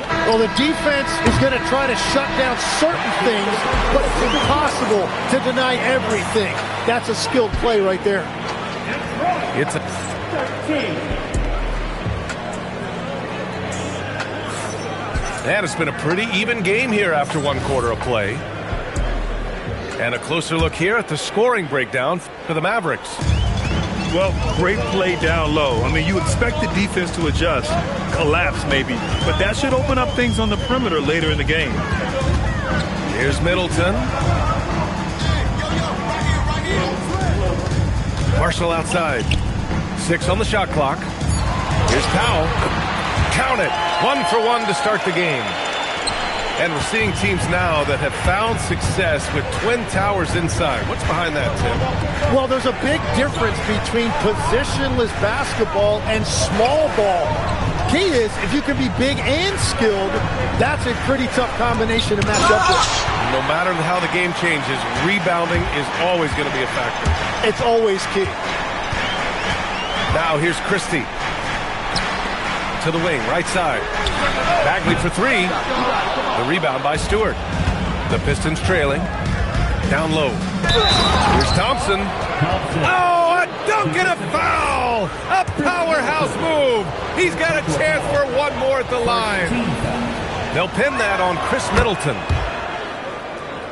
Well, the defense is going to try to shut down certain things, but it's impossible to deny everything. That's a skilled play right there. It's a... And it's been a pretty even game here after 1 quarter of play. And a closer look here at the scoring breakdown for the Mavericks. Well, great play down low. I mean, you expect the defense to adjust, collapse maybe, but that should open up things on the perimeter later in the game. Here's Middleton. Marshall outside. 6 on the shot clock. Here's Powell. Count it. 1 for 1 to start the game. And we're seeing teams now that have found success with twin towers inside. What's behind that, Tim? Well, there's a big difference between positionless basketball and small ball. Key is, if you can be big and skilled, that's a pretty tough combination to match up with. No matter how the game changes, rebounding is always going to be a factor. It's always key. Now here's Christie. To the wing, right side. Bagley for three. The rebound by Stewart. The Pistons trailing. Down low. Here's Thompson. Oh, a dunk and a foul! A powerhouse move. He's got a chance for one more at the line. They'll pin that on Chris Middleton.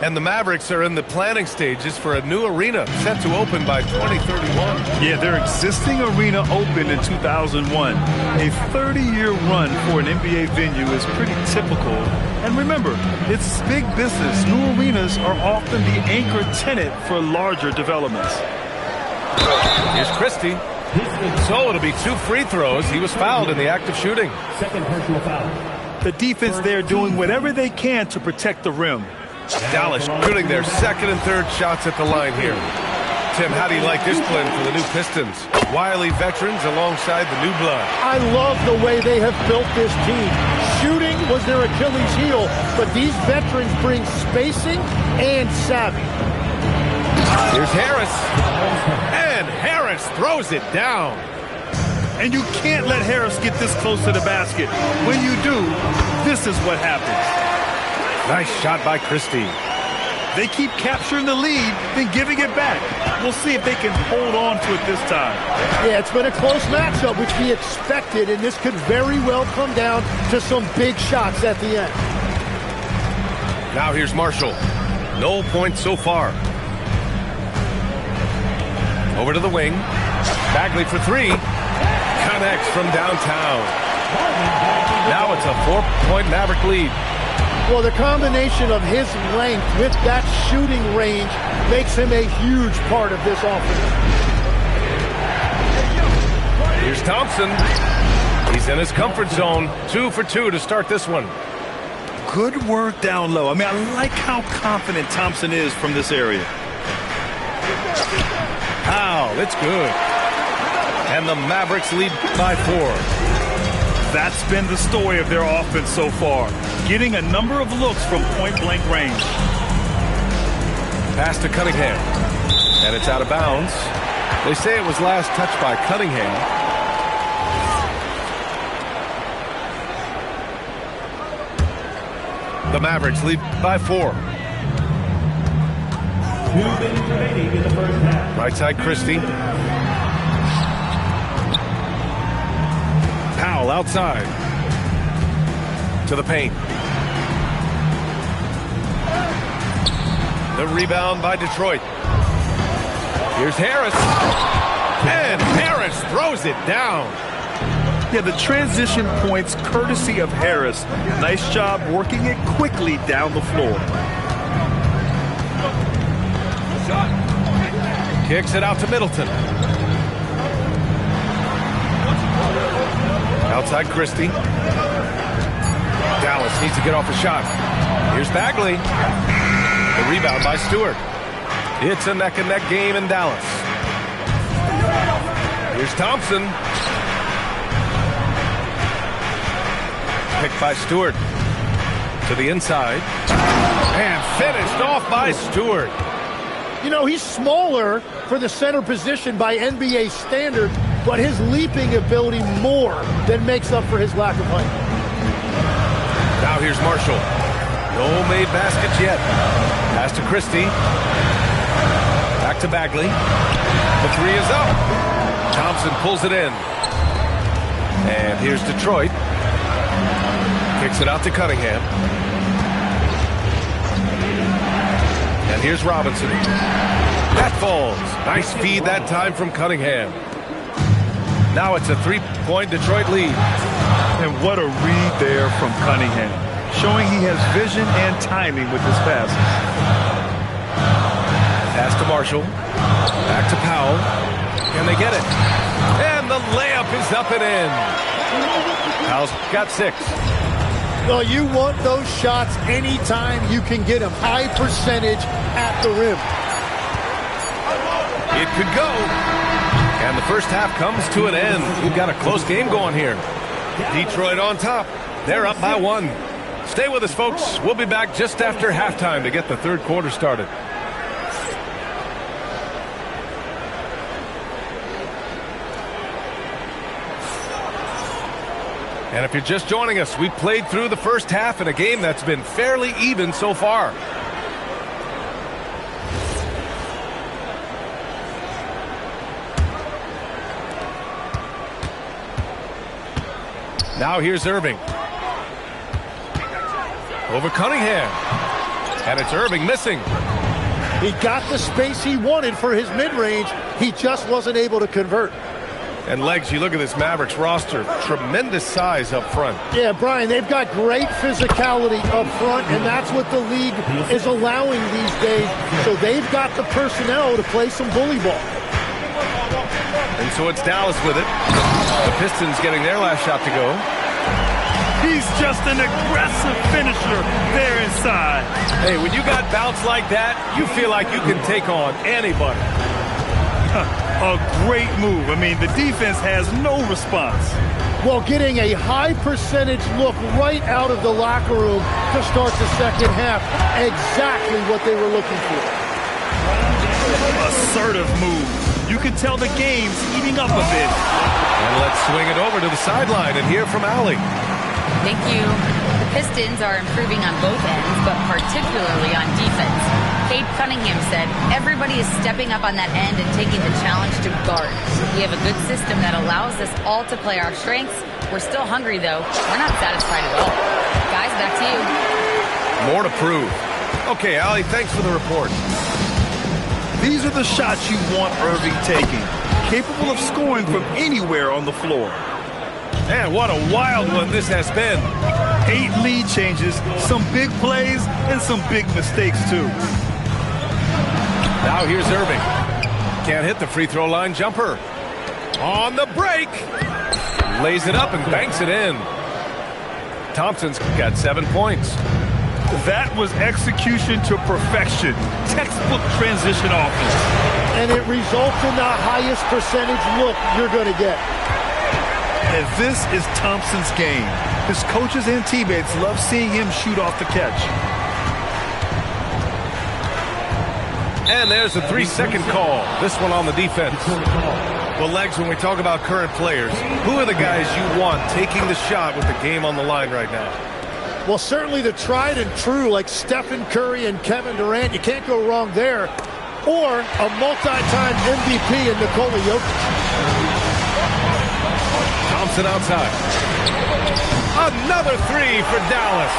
And the Mavericks are in the planning stages for a new arena set to open by 2031. Yeah, their existing arena opened in 2001. A 30-year run for an NBA venue is pretty typical. And remember, it's big business. New arenas are often the anchor tenant for larger developments. Here's Christie. So it'll be 2 free throws. He was fouled in the act of shooting. Second personal foul. The defense there doing whatever they can to protect the rim. Dallas shooting their second and third shots at the line here. Tim, how do you like this blend for the new Pistons? Wily veterans alongside the new blood. I love the way they have built this team. Shooting was their Achilles heel, but these veterans bring spacing and savvy. Here's Harris. And Harris throws it down. And you can't let Harris get this close to the basket. When you do, this is what happens. Nice shot by Christie. They keep capturing the lead, then giving it back. We'll see if they can hold on to it this time. Yeah, it's been a close matchup, which we expected, and this could very well come down to some big shots at the end. Now here's Marshall. No points so far. Over to the wing. Bagley for three. Connects from downtown. Now it's a 4-point Maverick lead. Well, the combination of his length with that shooting range makes him a huge part of this offense. Here's Thompson. He's in his comfort zone. 2 for 2 to start this one. Good work down low. I mean, I like how confident Thompson is from this area. Wow, it's good. And the Mavericks lead by 4. That's been the story of their offense so far. Getting a number of looks from point-blank range. Pass to Cunningham. And it's out of bounds. They say it was last touched by Cunningham. The Mavericks lead by 4. 2 minutes remaining in the first half. Right side, Christie. Powell outside. To the paint. The rebound by Detroit. Here's Harris. And Harris throws it down. Yeah, the transition points courtesy of Harris. Nice job working it quickly down the floor. Kicks it out to Middleton. Outside Christie. Dallas needs to get off a shot. Here's Bagley. The rebound by Stewart. It's a neck-and-neck game in Dallas. Here's Thompson. Picked by Stewart. To the inside. And finished off by Stewart. You know, he's smaller for the center position by NBA standard, but his leaping ability more than makes up for his lack of height. Now here's Marshall. No made baskets yet. Pass to Christie. Back to Bagley. The three is up. Thompson pulls it in. And here's Detroit. Kicks it out to Cunningham. And here's Robinson. That falls. Nice feed that time from Cunningham. Now it's a 3-point Detroit lead. And what a read there from Cunningham. Showing he has vision and timing with his passes. Pass to Marshall. Back to Powell. Can they get it? And the layup is up and in. Powell's got 6. Well, you want those shots anytime you can get them. High percentage at the rim. It could go. And the first half comes to an end. We've got a close game going here. Detroit on top. They're up by 1. Stay with us, folks. We'll be back just after halftime to get the third quarter started. And if you're just joining us, we played through the first half in a game that's been fairly even so far. Now here's Irving. Over Cunningham. And it's Irving missing. He got the space he wanted for his mid-range. He just wasn't able to convert. And legs, you look at this Mavericks roster, tremendous size up front. Yeah, Brian, they've got great physicality up front, and that's what the league is allowing these days. So they've got the personnel to play some bully ball. And so it's Dallas with it. The Pistons getting their last shot to go. He's just an aggressive finisher there inside. Hey, when you got bounce like that, you feel like you can take on anybody. A great move. I mean, the defense has no response. Well, getting a high percentage look right out of the locker room to start the second half. Exactly what they were looking for. Assertive move. You can tell the game's heating up a bit. And let's swing it over to the sideline and hear from Allie. Thank you. The Pistons are improving on both ends, but particularly on defense. Cade Cunningham said, everybody is stepping up on that end and taking the challenge to guard. We have a good system that allows us all to play our strengths. We're still hungry, though. We're not satisfied at all. Guys, back to you. More to prove. Okay, Allie, thanks for the report. These are the shots you want Irving taking. Capable of scoring from anywhere on the floor. Man, what a wild one this has been. 8 lead changes, some big plays, and some big mistakes, too. Now here's Irving. Can't hit the free throw line jumper. On the break. Lays it up and banks it in. Thompson's got 7 points. That was execution to perfection. Textbook transition offense. And it results in the highest percentage look you're going to get. And this is Thompson's game. His coaches and teammates love seeing him shoot off the catch. And there's a 3-second call. This one on the defense. Well, Legs, when we talk about current players, who are the guys you want taking the shot with the game on the line right now? Well, certainly the tried and true like Stephen Curry and Kevin Durant. You can't go wrong there. Or a multi-time MVP in Nikola Jokic. Thompson outside. Another 3 for Dallas.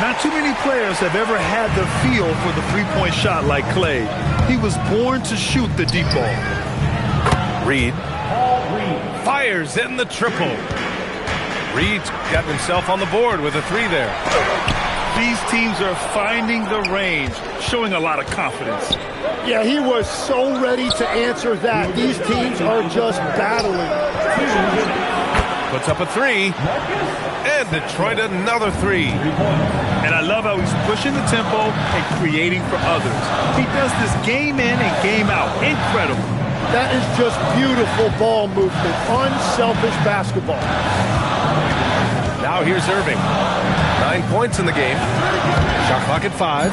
Not too many players have ever had the feel for the three-point shot like Clay. He was born to shoot the deep ball. Reed fires in the triple. Reed's got himself on the board with a 3 there. These teams are finding the range, showing a lot of confidence. Yeah, he was so ready to answer that. These teams are just battling. Puts up a 3. And Detroit another 3. And I love how he's pushing the tempo and creating for others. He does this game in and game out. Incredible. That is just beautiful ball movement. Unselfish basketball. Now here's Irving. 9 points in the game. Shot clock at 5.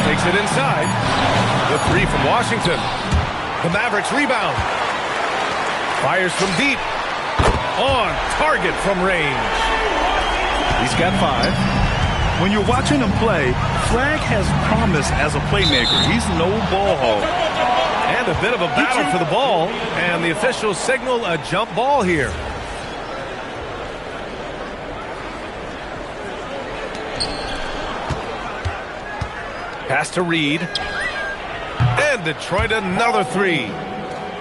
Takes it inside. The 3 from Washington. The Mavericks rebound. Fires from deep. On target from range. He's got 5. When you're watching him play, Flag has promise as a playmaker. He's no ball hog. And a bit of a battle for the ball. And the officials signal a jump ball here. Pass to Reed. And Detroit another 3.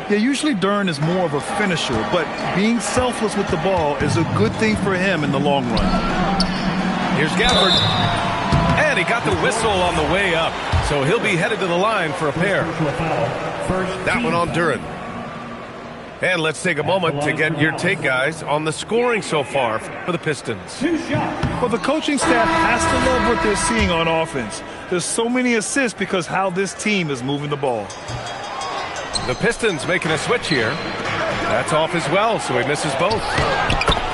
Yeah, usually Dern is more of a finisher, but being selfless with the ball is a good thing for him in the long run. Here's Gafford. And he got the whistle on the way up. So he'll be headed to the line for a pair. That one on Duren. And let's take a moment to get your take, guys, on the scoring so far for the Pistons. Well, the coaching staff has to love what they're seeing on offense. There's so many assists because how this team is moving the ball. The Pistons making a switch here. That's off as well, so he misses both.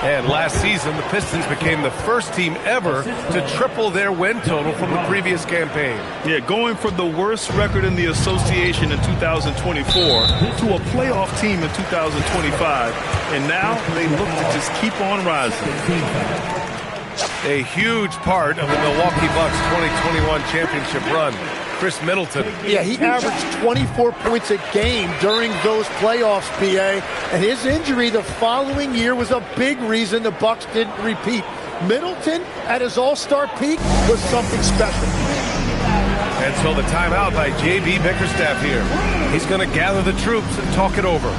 And last season, the Pistons became the first team ever to triple their win total from the previous campaign. Yeah, going from the worst record in the association in 2024 to a playoff team in 2025. And now they look to just keep on rising. A huge part of the Milwaukee Bucks 2021 championship run. Chris Middleton. Yeah, he averaged 24 points a game during those playoffs, PA, and his injury the following year was a big reason the Bucks didn't repeat. Middleton, at his all-star peak, was something special. And so the timeout by J.B. Bickerstaff here. He's going to gather the troops and talk it over.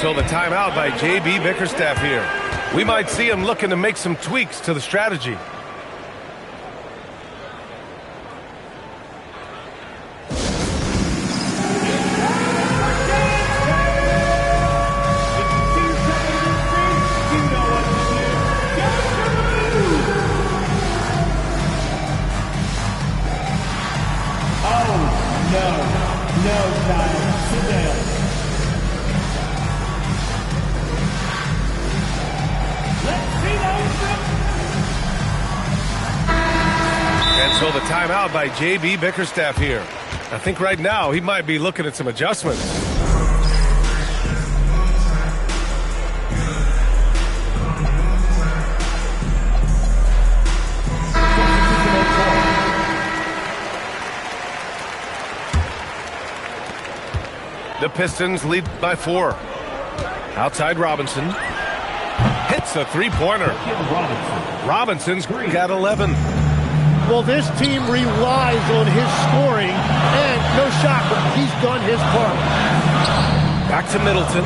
So the timeout by J.B. Bickerstaff here. We might see him looking to make some tweaks to the strategy. So the timeout by J.B. Bickerstaff here. I think right now he might be looking at some adjustments. The Pistons lead by 4. Outside Robinson. Hits a three-pointer. Robinson's got 11. Well, this team relies on his scoring, and no shocker, he's done his part. Back to Middleton.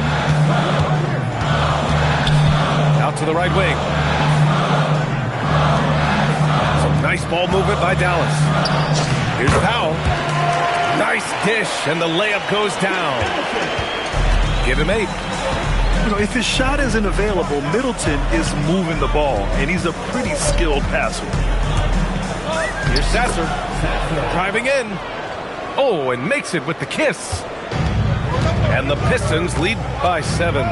Out to the right wing. Some nice ball movement by Dallas. Here's Powell. Nice dish, and the layup goes down. Give him 8. You know, if his shot isn't available, Middleton is moving the ball, and he's a pretty skilled passer. Here's Sasser, driving in. Oh, and makes it with the kiss. And the Pistons lead by 7.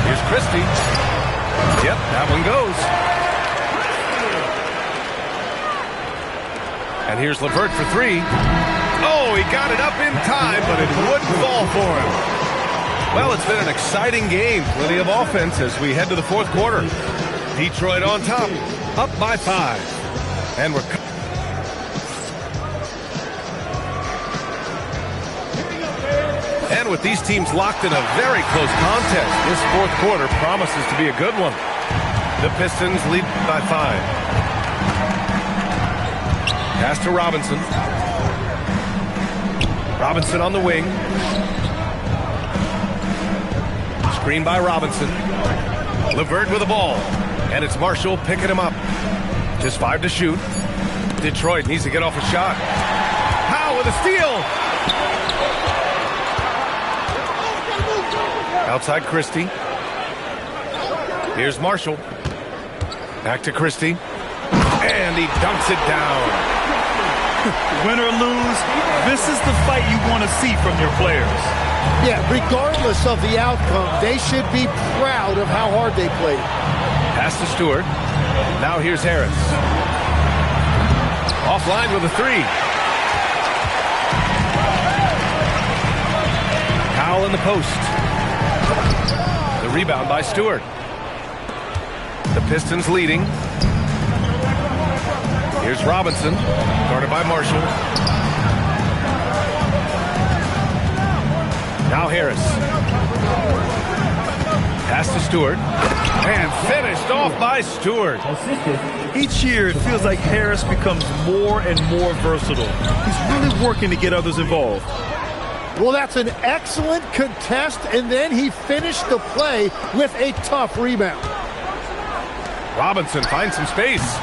Here's Christie. Yep, that one goes. And here's LeVert for 3. Oh, he got it up in time, but it wouldn't fall for him. Well, it's been an exciting game. Plenty of offense as we head to the fourth quarter. Detroit on top. Up by 5. And we're... And with these teams locked in a very close contest, this fourth quarter promises to be a good one. The Pistons lead by 5. Pass to Robinson. Robinson on the wing. Screen by Robinson. LeVert with the ball. And it's Marshall picking him up. Just 5 to shoot. Detroit needs to get off a shot. Powell with a steal. Outside Christie. Here's Marshall. Back to Christie. And he dunks it down. Win or lose, this is the fight you want to see from your players. Yeah, regardless of the outcome, they should be proud of how hard they played. Pass to Stewart. Now here's Harris. Offline with a three. Powell in the post. The rebound by Stewart. The Pistons leading. Here's Robinson, guarded by Marshall. Now Harris. Pass to Stewart. And finished off by Stewart. Each year, it feels like Harris becomes more and more versatile. He's really working to get others involved. Well, that's an excellent contest, and then he finished the play with a tough rebound. Robinson finds some space.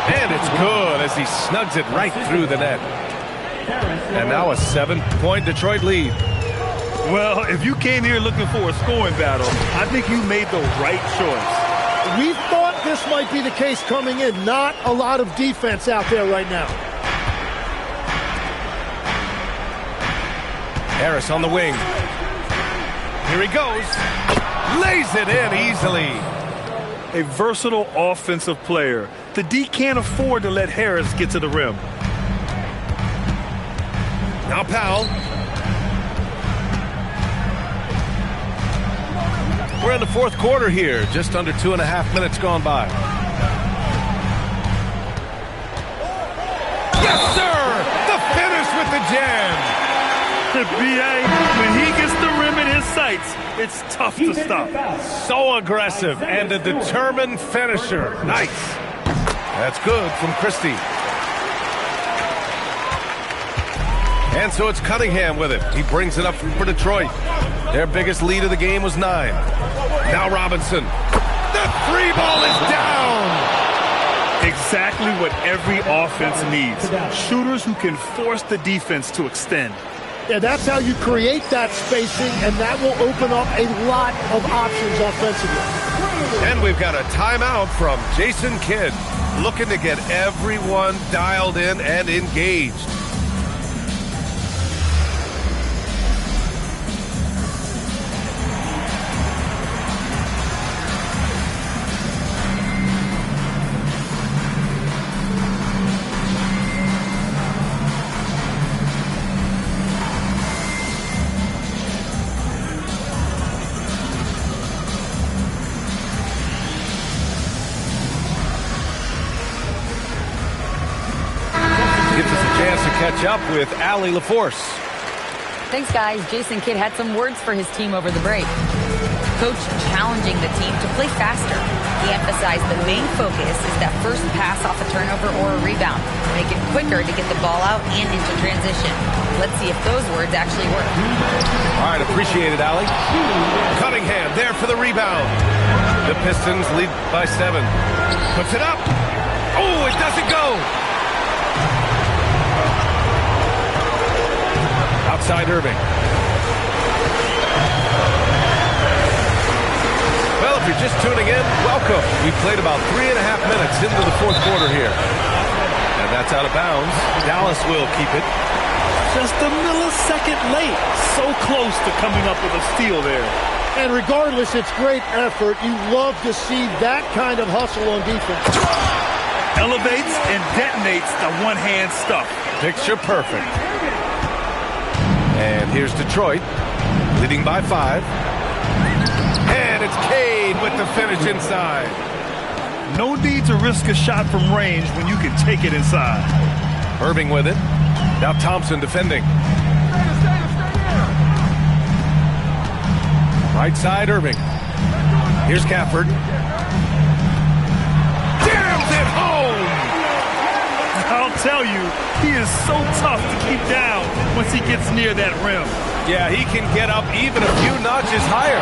And it's good as he snugs it right through the net. And now a 7-point Detroit lead. Well, if you came here looking for a scoring battle, I think you made the right choice. We thought this might be the case coming in. Not a lot of defense out there right now. Harris on the wing. Here he goes. Lays it in easily. A versatile offensive player. The D can't afford to let Harris get to the rim. Now Powell. We're in the fourth quarter here. Just under 2.5 minutes gone by. Yes, sir! The finish with the jam. B.A., when he gets the rim in his sights, it's tough to stop. So aggressive and a determined finisher. Nice. That's good from Christie. And so it's Cunningham with it. He brings it up for Detroit. Their biggest lead of the game was 9. Now Robinson. The three ball is down. Exactly what every offense needs. Shooters who can force the defense to extend. Yeah, that's how you create that spacing, and that will open up a lot of options offensively. And we've got a timeout from Jason Kidd, looking to get everyone dialed in and engaged. Catch up with Allie LaForce. Thanks, guys. Jason Kidd had some words for his team over the break. Coach challenging the team to play faster. He emphasized the main focus is that first pass off a turnover or a rebound. Make it quicker to get the ball out and into transition. Let's see if those words actually work. All right, appreciate it, Allie. Cunningham there for the rebound. The Pistons lead by 7. Puts it up. Oh, it doesn't go. Outside Irving. Well, if you're just tuning in, welcome. We've played about 3.5 minutes into the fourth quarter here. And that's out of bounds. Dallas will keep it. Just a millisecond late. So close to coming up with a steal there. And regardless, it's great effort. You love to see that kind of hustle on defense. Elevates and detonates the one-hand stuff. Picture perfect. And here's Detroit, leading by 5. And it's Cade with the finish inside. No need to risk a shot from range when you can take it inside. Irving with it. Now Thompson defending. Right side, Irving. Here's Cafford. Jams it home! I'll tell you, he is so tough to keep down once he gets near that rim. Yeah, he can get up even a few notches higher.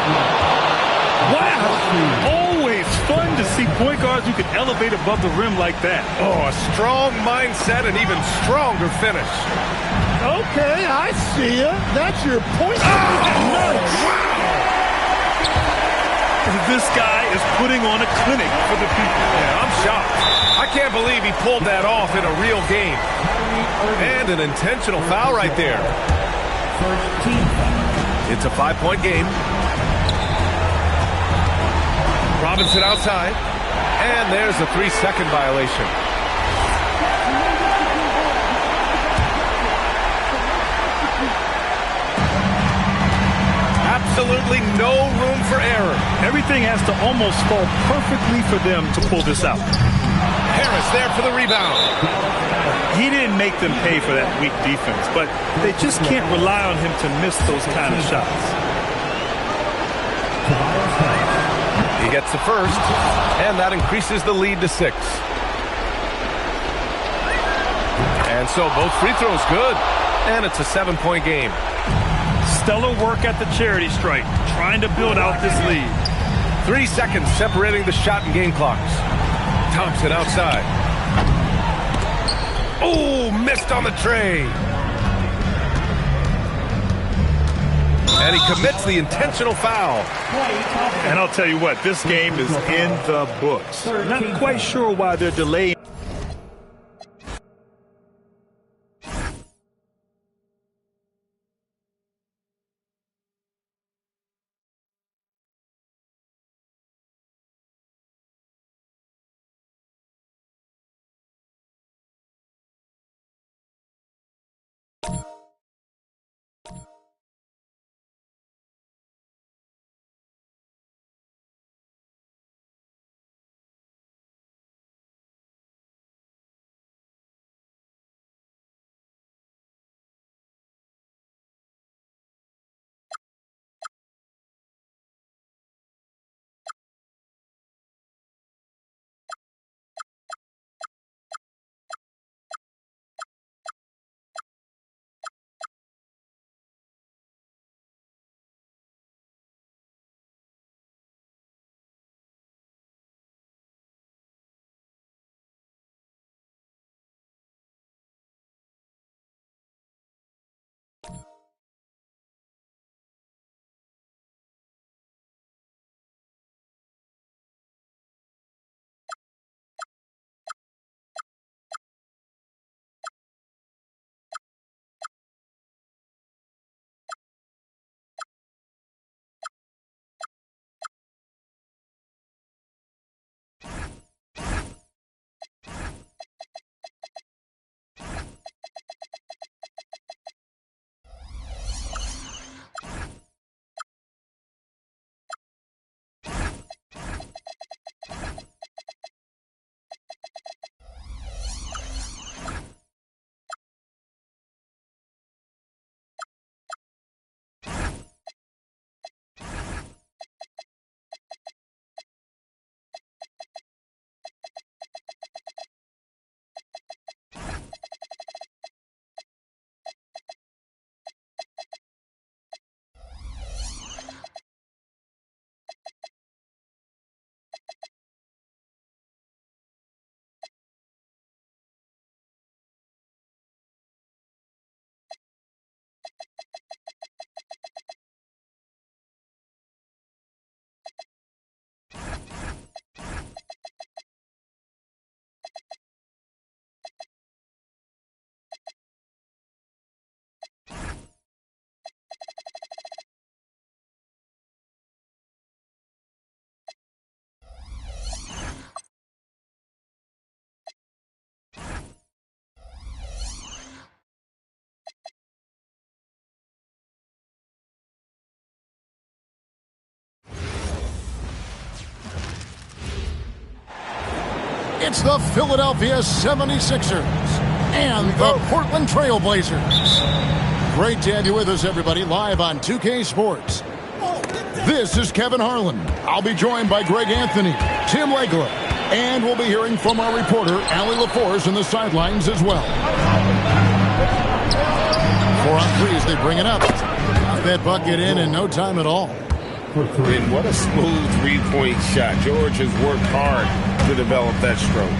Wow! Always fun to see point guards who can elevate above the rim like that. Oh, a strong mindset and even stronger finish. Okay, I see ya. That's your point. Oh, nice. Wow! This guy is putting on a clinic for the people. Yeah, I'm shocked. I can't believe he pulled that off in a real game. And an intentional foul right there. It's a 5-point game. Robinson outside. And there's a 3-second violation. Absolutely no room for error. Everything has to almost fall perfectly for them to pull this out. Harris there for the rebound. He didn't make them pay for that weak defense, but they just can't rely on him to miss those kind of shots. He gets the first, and that increases the lead to 6. And so both free throws good, and it's a 7-point game. Stellar work at the charity stripe, trying to build out this lead. 3 seconds separating the shot and game clocks. Thompson outside. Oh, missed on the tray. And he commits the intentional foul. And I'll tell you what, this game is in the books. Not quite sure why they're delaying. It's the Philadelphia 76ers and the Portland Trail Blazers. Great to have you with us, everybody, live on 2K Sports. This is Kevin Harlan. I'll be joined by Greg Anthony, Tim Legler, and we'll be hearing from our reporter, Allie LaForce, in the sidelines as well. 4 on 3 as they bring it up. Got that bucket in no time at all. And what a smooth three-point shot. George has worked hard to develop that stroke.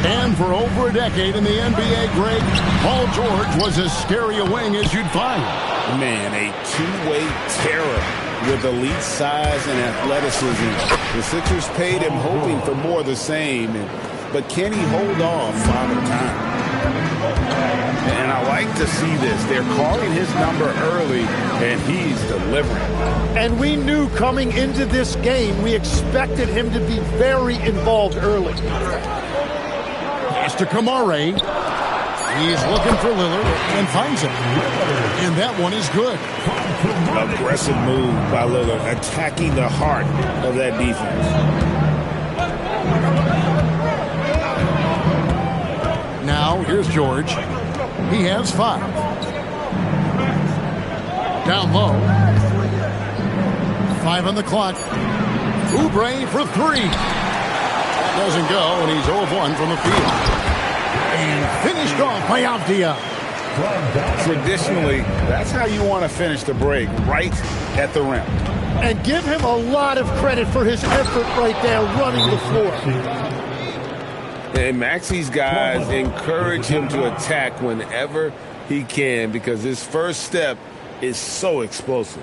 And for over a decade in the NBA, Greg, Paul George was as scary a wing as you'd find. Man, a two-way terror with elite size and athleticism. The Sixers paid him hoping for more of the same. But can he hold off Father Time? And I like to see this. They're calling his number early, and he's delivering. And we knew coming into this game, we expected him to be very involved early. Pass to Kamare. He's looking for Lillard and finds him. And that one is good. Aggressive move by Lillard, attacking the heart of that defense. Now, here's George. He has 5. Down low. 5 on the clock. Oubre for 3. That doesn't go, and he's 0 of 1 from the field. And finished off by Avdia. Traditionally, that's how you want to finish the break, right at the rim. And give him a lot of credit for his effort right there running the floor. And Maxi's guys encourage him to attack whenever he can because his first step is so explosive.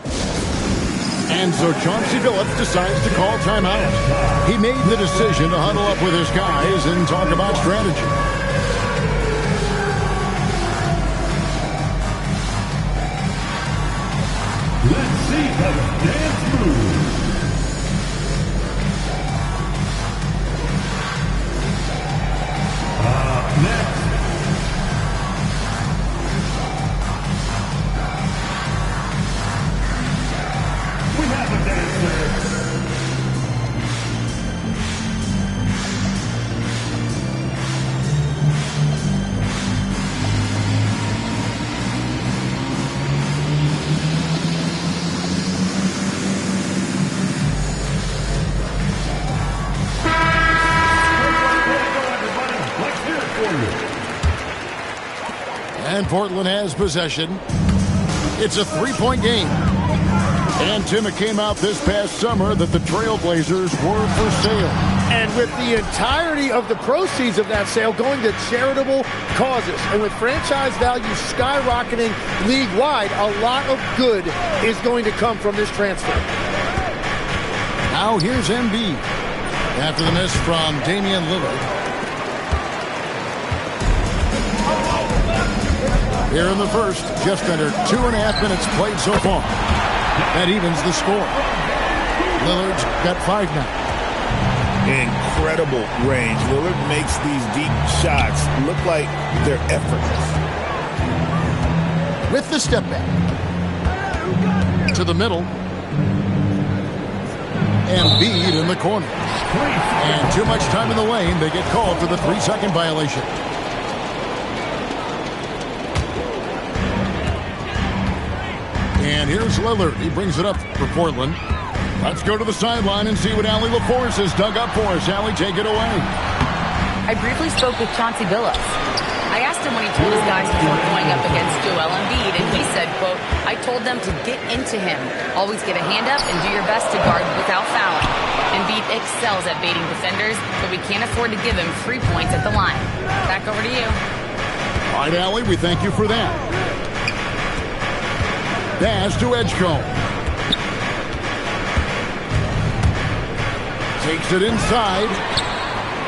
And so Chauncey Billups decides to call timeout. He made the decision to huddle up with his guys and talk about strategy. Let's see the dance move. Next. We have a dancer. And Portland has possession. It's a 3-point game. And Tim, it came out this past summer that the Trailblazers were for sale. And with the entirety of the proceeds of that sale going to charitable causes, and with franchise value skyrocketing league-wide, a lot of good is going to come from this transfer. Now here's Embiid. After the miss from Damian Lillard. Here in the first, just under 2.5 minutes played so far. That evens the score. Lillard's got 5 now. Incredible range. Lillard makes these deep shots look like they're effortless. With the step back. To the middle. Embiid in the corner. And too much time in the lane. They get called for the 3-second violation. And here's Lillard. He brings it up for Portland. Let's go to the sideline and see what Allie LaForce has dug up for us. Allie, take it away. I briefly spoke with Chauncey Billups. I asked him when he told his guys before going up against Joel Embiid, and he said, quote, I told them to get into him. Always get a hand up and do your best to guard without fouling. Embiid excels at baiting defenders, but we can't afford to give him 3 points at the line. Back over to you. All right, Allie, we thank you for that. Pass to Edgecombe. Takes it inside.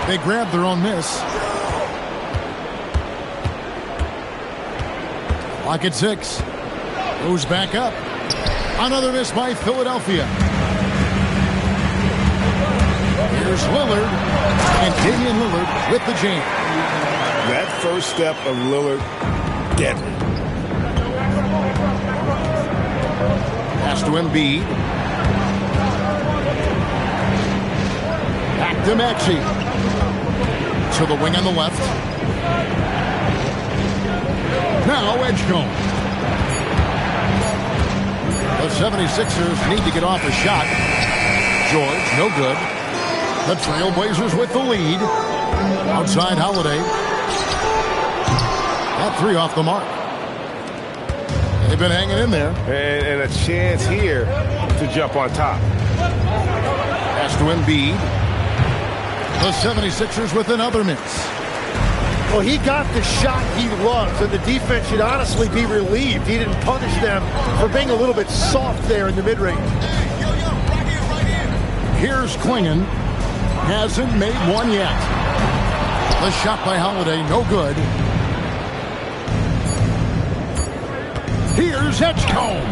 They grab their own miss. Clock at 6. Goes back up. Another miss by Philadelphia. Here's Lillard. And Damian Lillard with the jam. That first step of Lillard, deadly. Pass to Embiid. Back to Maxey. To the wing on the left. Now Edgecombe. The 76ers need to get off a shot. George, no good. The Trailblazers with the lead. Outside Holiday. That 3 off the mark. They've been hanging in there. And a chance here to jump on top. Pass to Embiid. The 76ers with another miss. Well, he got the shot he loves, and the defense should honestly be relieved. He didn't punish them for being a little bit soft there in the mid-range. Here's Klingon. Hasn't made one yet. The shot by Holiday, no good. Here's Edgecombe.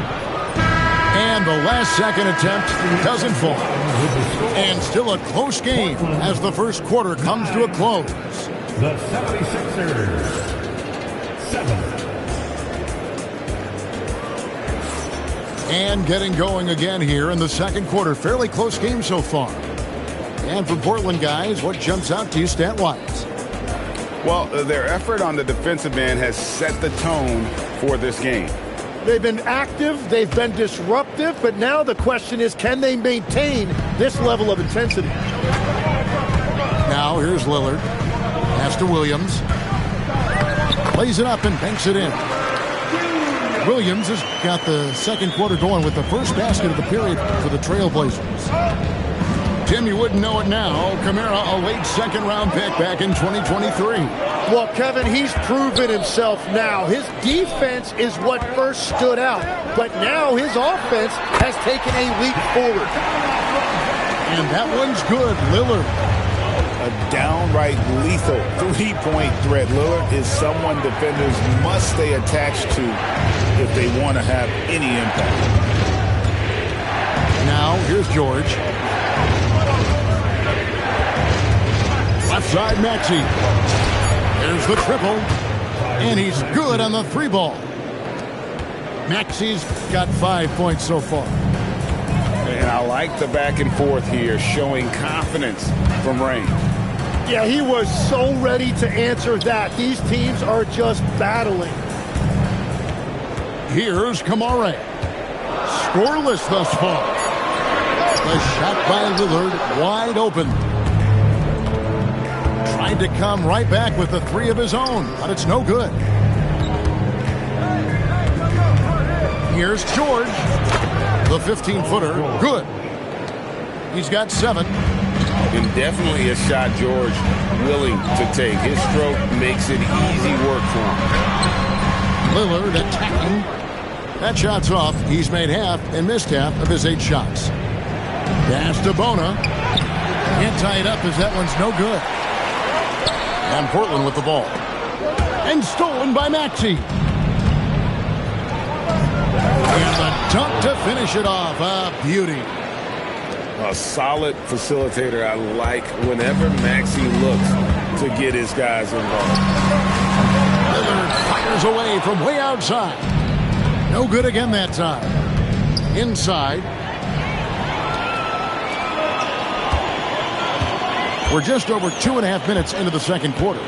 And the last-second attempt doesn't fall. And still a close game as the first quarter comes to a close. The 76ers, 7. And getting going again here in the second quarter. Fairly close game so far. And for Portland, guys, what jumps out to you stat-wise? Well, their effort on the defensive end has set the tone for this game. They've been active, they've been disruptive, but now the question is, can they maintain this level of intensity? Now here's Lillard. Pass to Williams. Plays it up and banks it in. Williams has got the second quarter going with the first basket of the period for the Trailblazers. Tim, you wouldn't know it now. Kamara, a late second-round pick back in 2023. Well, Kevin, he's proven himself now. His defense is what first stood out, but now his offense has taken a leap forward. And that one's good. Lillard. A downright lethal three-point threat. Lillard is someone defenders must stay attached to if they want to have any impact. Now, here's George. Left side, Maxey. There's the triple. And he's good on the three ball. Maxey's got 5 points so far. And I like the back and forth here, showing confidence from Rain. Yeah, he was so ready to answer that. These teams are just battling. Here's Kamara. Scoreless thus far. The shot by Lillard, wide open. Tried to come right back with the three of his own, but it's no good. Here's George. The 15-footer, good. He's got 7. And definitely a shot George willing to take. His stroke makes it easy work for him. Lillard attacking. That shot's off. He's made half and missed half of his 8 shots. Pass to Bona. Can't tie it up as that one's no good. And Portland with the ball. And stolen by Maxey. And the dunk to finish it off. A beauty. A solid facilitator. I like whenever Maxey looks to get his guys involved. Lillard fires away from way outside. No good again that time. Inside. We're just over 2.5 minutes into the second quarter.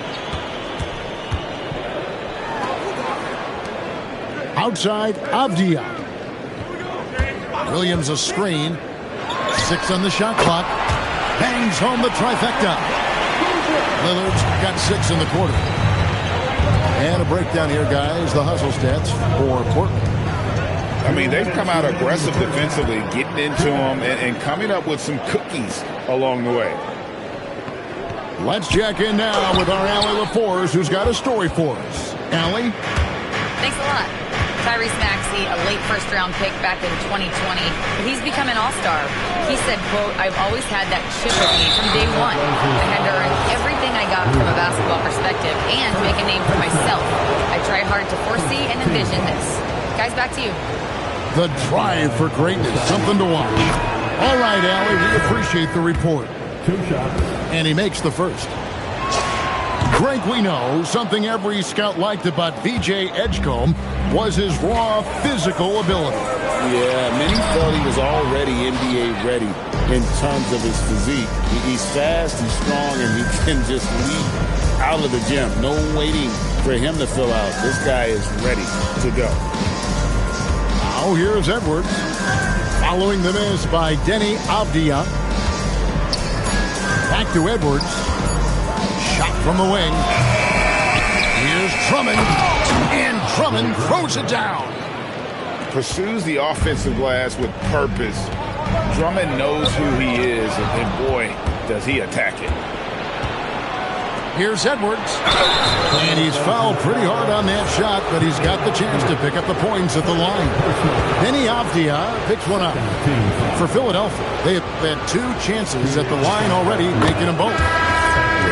Outside, Avdia. Williams a screen. 6 on the shot clock. Bangs home the trifecta. Lillard's got 6 in the quarter. And a breakdown here, guys. The hustle stats for Portland. I mean, they've come out aggressive defensively, getting into them and coming up with some cookies along the way. Let's check in now with our Allie LaForce, who's got a story for us. Allie? Thanks a lot. Tyrese Maxey, a late first-round pick back in 2020, but he's become an all-star. He said, quote, "I've always had that chip with me from day one. I had to earn everything I got from a basketball perspective and make a name for myself. I tried hard to foresee and envision this." Guys, back to you. The drive for greatness, something to watch. All right, Allie, we appreciate the report. 2 shots. And he makes the first. Greg, we know something every scout liked about VJ Edgecombe was his raw physical ability. Yeah, many felt he was already NBA ready in terms of his physique. He's fast, he's strong, and he can just leap out of the gym. No waiting for him to fill out. This guy is ready to go. Now here's Edwards. Following the miss by Denny Avdia. Back to Edwards. Shot from the wing. Here's Drummond. And Drummond throws it down. Pursues the offensive glass with purpose. Drummond knows who he is, and boy, does he attack it. Here's Edwards. And he's fouled pretty hard on that shot, but he's got the chance to pick up the points at the line. Denny Avdia picks one up. For Philadelphia, they have had 2 chances at the line already, making them both.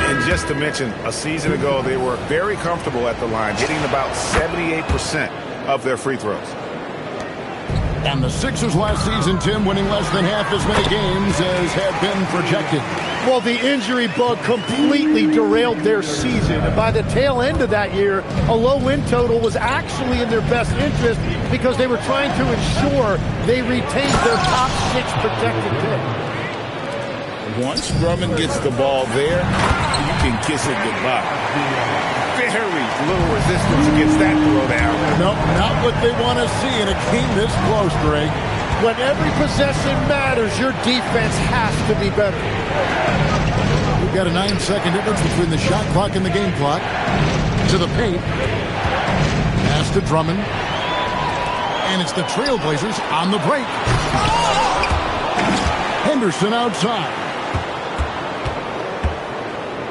And just to mention, a season ago, they were very comfortable at the line, hitting about 78%. of their free throws. And the Sixers last season, Tim, winning less than half as many games as had been projected. Well, the injury bug completely derailed their season. And by the tail end of that year, a low win total was actually in their best interest because they were trying to ensure they retained their top 6 protected pick. Once Drummond gets the ball there, you can kiss it goodbye. Very little resistance against that throwdown. Nope, not what they want to see in a game this close, Greg. When every possession matters, your defense has to be better. We've got a 9-second difference between the shot clock and the game clock. To the paint. Pass to Drummond. And it's the Trailblazers on the break. Henderson outside.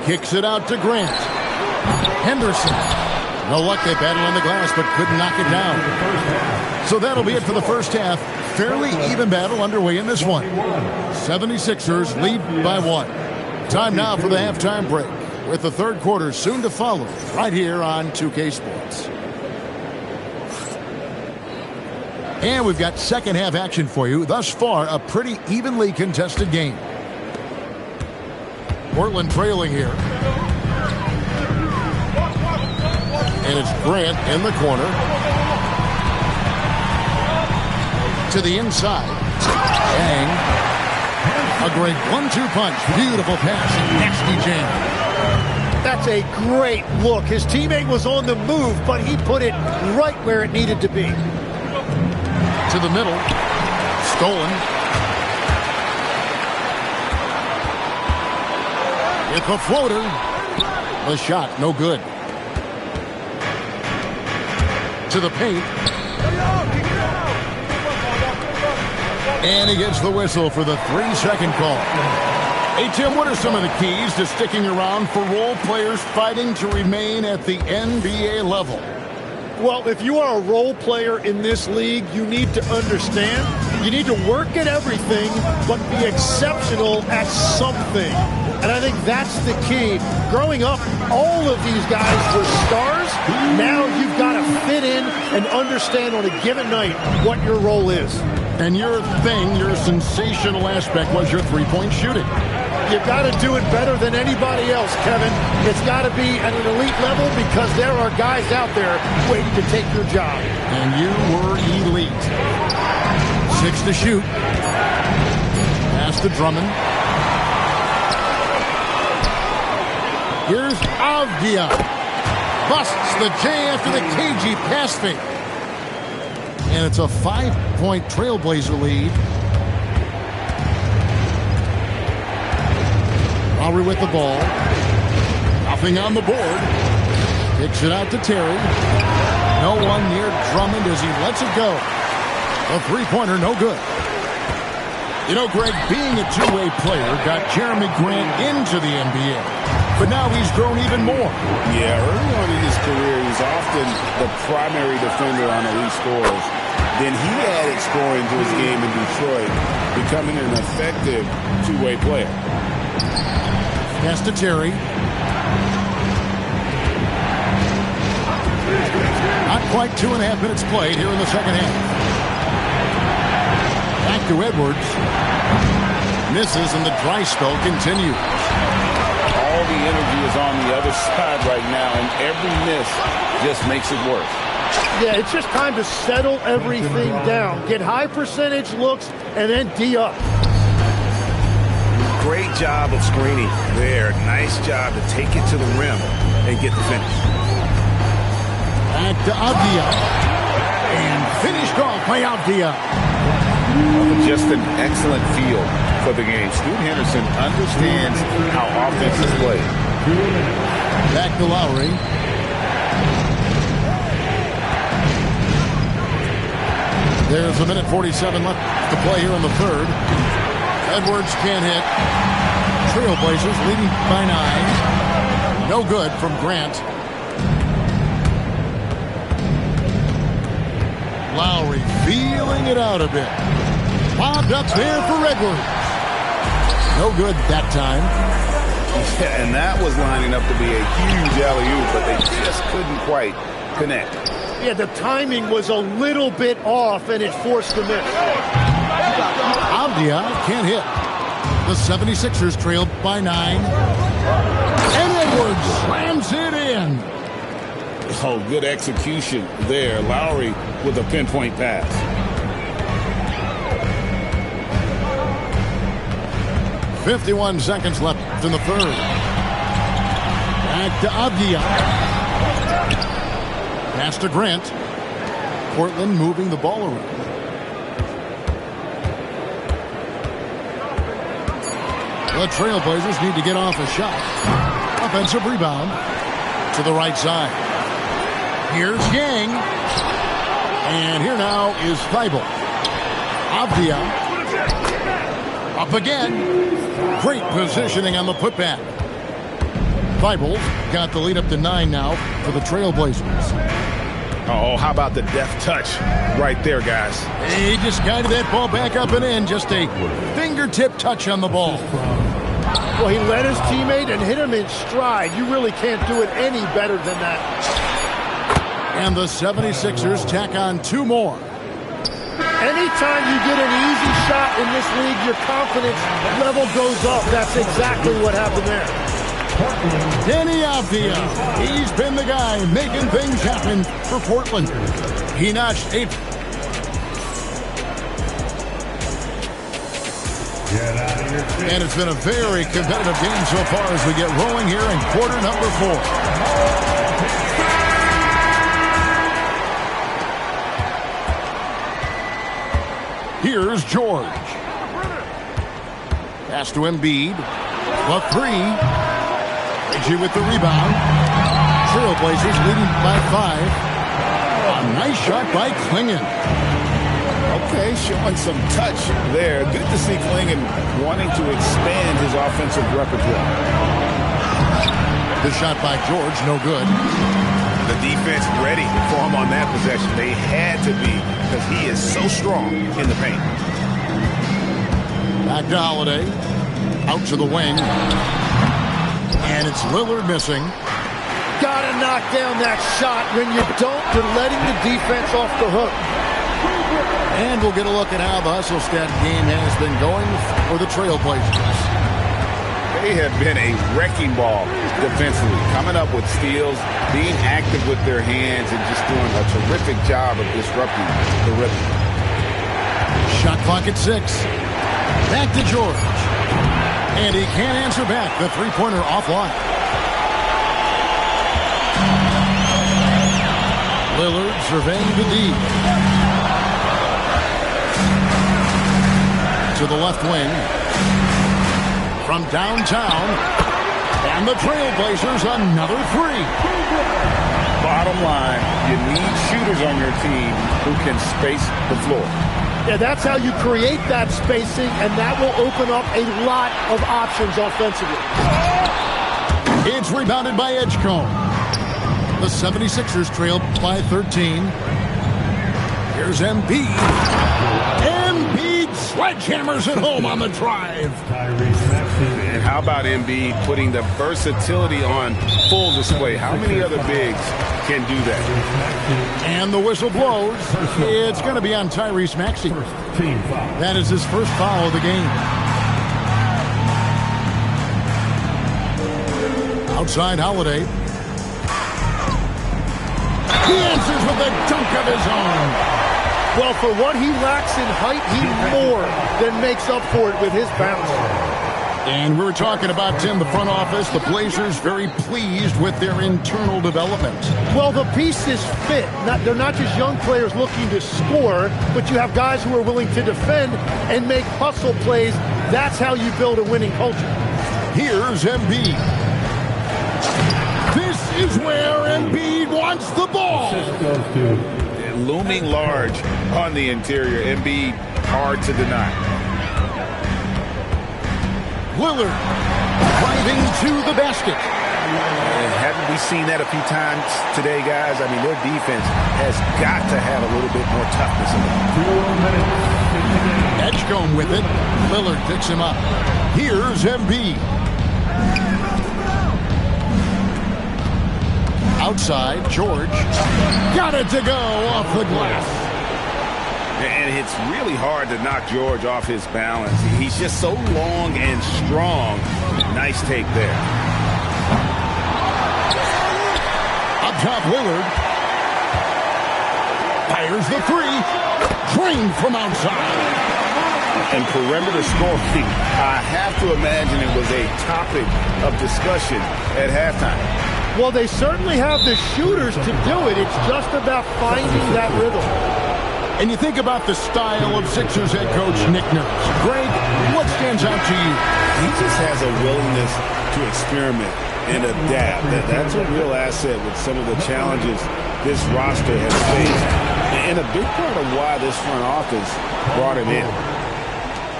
Kicks it out to Grant. Henderson. No luck. They battled on the glass, but couldn't knock it down. So that'll be it for the first half. Fairly even battle underway in this one. 76ers lead by 1. Time now for the halftime break, with the third quarter soon to follow, right here on 2K Sports. And we've got second half action for you. Thus far, a pretty evenly contested game. Portland trailing here. And it's Grant in the corner. To the inside. Yang. A great 1-2 punch. Beautiful pass. Nasty jam. That's a great look. His teammate was on the move, but he put it right where it needed to be. To the middle. Stolen. With the floater. The shot, no good. To the paint. And he gets the whistle for the 3-second call. Hey, Tim, what are some of the keys to sticking around for role players fighting to remain at the NBA level? Well, if you are a role player in this league, you need to understand you need to work at everything, but be exceptional at something. And I think that's the key. Growing up, all of these guys were stars. Now you've got to fit in and understand on a given night what your role is. And your thing, your sensational aspect was your three-point shooting. You've got to do it better than anybody else, Kevin. It's got to be at an elite level because there are guys out there waiting to take your job. And you were elite. 6 to shoot. Pass to Drummond. Here's Avdia. Busts the J after the cagey pass fake. And it's a 5-point Trailblazer lead. Lowry with the ball. Nothing on the board. Kicks it out to Terry. No one near Drummond as he lets it go. A three-pointer, no good. You know, Greg, being a two-way player got Jeremy Grant into the NBA. But now he's grown even more. Yeah, early on in his career, he was often the primary defender on elite scorers. Then he added scoring to his game in Detroit, becoming an effective two-way player. Pass to Terry. Not quite 2.5 minutes played here in the second half. Back to Edwards. Misses and the dry spell continues. All the energy is on the other side right now, and every miss just makes it worse. Yeah, it's just time to settle everything down. Get high percentage looks and then D up. Great job of screening there. Nice job to take it to the rim and get the finish. Back to Avdia. And finished off by Avdia. Just an excellent feel for the game. Scoot Henderson understands how offense is played. Back to Lowry. There's 1:47 left to play here in the third. Edwards can't hit. Trailblazers leading by 9. No good from Grant. Lowry feeling it out a bit. Bobbed up there for Edwards. No good that time. Yeah, and that was lining up to be a huge alley-oop, but they just couldn't quite connect. Yeah, the timing was a little bit off, and it forced the miss. Avdia can't hit. The 76ers trailed by 9. And Edwards slams it in. Oh, good execution there. Lowry with a pinpoint pass. .51 seconds left in the third. Back to Avdia. Pass to Grant. Portland moving the ball around. The Trailblazers need to get off a shot. Offensive rebound to the right side. Here's Yang. And here now is Thibault. Avdia. Up again. Great positioning on the putback. Thibault got the lead up to 9 now for the Trailblazers. Oh, how about the deft touch right there, guys? He just guided that ball back up and in. Just a fingertip touch on the ball. Well, he led his teammate and hit him in stride. You really can't do it any better than that. And the 76ers tack on 2 more. Anytime you get an easy shot in this league, your confidence level goes up. That's exactly what happened there. Danny Avdia, he's been the guy making things happen for Portland. He notched 8. And it's been a very competitive game so far as we get rolling here in quarter number 4. Here's George. Pass to Embiid. The 3. Reggie with the rebound. Trailblazers leading by 5. A nice shot by Klingon. Okay, showing some touch there. Good to see Klingon wanting to expand his offensive repertoire. The shot by George, no good. The defense ready for him on that possession. They had to be because he is so strong in the paint. Back to Holiday. Out to the wing. And it's Lillard missing. Gotta knock down that shot. When you don't, you're letting the defense off the hook. And we'll get a look at how the hustle stat game has been going for the Trailblazers. They have been a wrecking ball defensively, coming up with steals, being active with their hands, and just doing a terrific job of disrupting the rhythm. Shot clock at 6. Back to George. And he can't answer back. The three-pointer offline. Lillard surveying the D. To the left wing. From downtown. And the Trailblazers another 3. Bottom line, you need shooters on your team who can space the floor. Yeah, that's how you create that spacing, and that will open up a lot of options offensively. It's rebounded by Edgecombe. The 76ers trail by 13. Here's Embiid. Embiid sledgehammers it home on the drive. And how about Embiid putting the versatility on full display? How many other bigs can do that? And the whistle blows. It's going to be on Tyrese Maxey. That is his first foul of the game. Outside Holiday. He answers with a dunk of his own. Well, for what he lacks in height, he more than makes up for it with his bounce. And we were talking about, Tim, the front office, the Blazers very pleased with their internal development. Well, the pieces fit. They're not just young players looking to score, but you have guys who are willing to defend and make hustle plays. That's how you build a winning culture. Here's Embiid. This is where Embiid wants the ball. Looming large on the interior. Embiid, hard to deny. Lillard driving to the basket. And haven't we seen that a few times today, guys? I mean, their defense has got to have a little bit more toughness in them. Edgecombe with it. Lillard picks him up. Here's Embiid. Outside, George. Got it to go off the glass. And it's really hard to knock George off his balance. He's just so long and strong. Nice take there. Up top, Lillard. Fires the three. Drained from outside. And perimeter scoring, I have to imagine it was a topic of discussion at halftime. Well, they certainly have the shooters to do it. It's just about finding that rhythm. And you think about the style of Sixers head coach Nick Nurse. Greg, what stands out to you? He just has a willingness to experiment and adapt. That's a real asset with some of the challenges this roster has faced. And a big part of why this front office brought him in.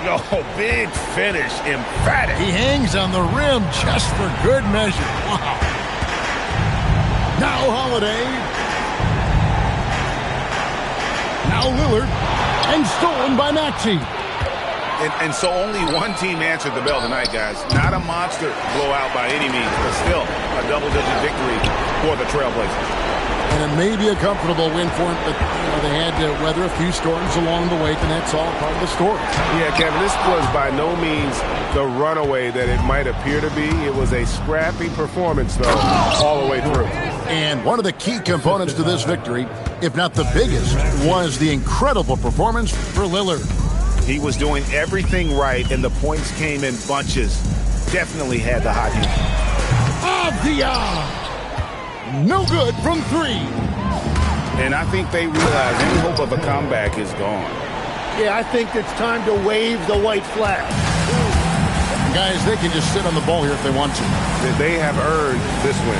Oh, big finish, emphatic. He hangs on the rim just for good measure. Wow. Now Holiday. Now Lillard. And stolen by Maxey. And so only one team answered the bell tonight, guys. Not a monster blowout by any means, but still a double-digit victory for the Trailblazers. And it may be a comfortable win for him, but they had to weather a few storms along the way, and that's all part of the story. Yeah, Kevin, this was by no means the runaway that it might appear to be. It was a scrappy performance, though, all the way through. And one of the key components to this victory, if not the biggest, was the incredible performance for Lillard. He was doing everything right, and the points came in bunches. Definitely had the hot heat. No good from three. And I think they realize any hope of a comeback is gone. Yeah, I think it's time to wave the white flag. Guys, they can just sit on the ball here if they want to. They have earned this win.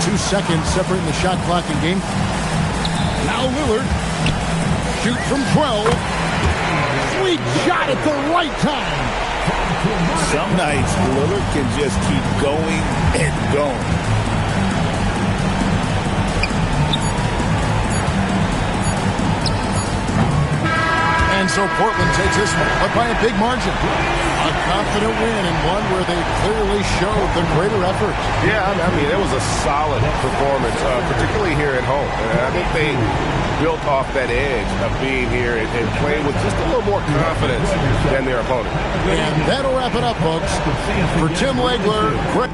2 seconds separating the shot clock and game. Now Lillard. Shoot from 12. Sweet shot at the right time. Some nights, Lillard can just keep going and going. And so Portland takes this one, but by a big margin. A confident win and one where they clearly showed the greater effort. Yeah, I mean, it was a solid performance, particularly here at home. And I think they built off that edge of being here and playing with just a little more confidence than their opponent. And that'll wrap it up, folks. For Tim Legler, Greg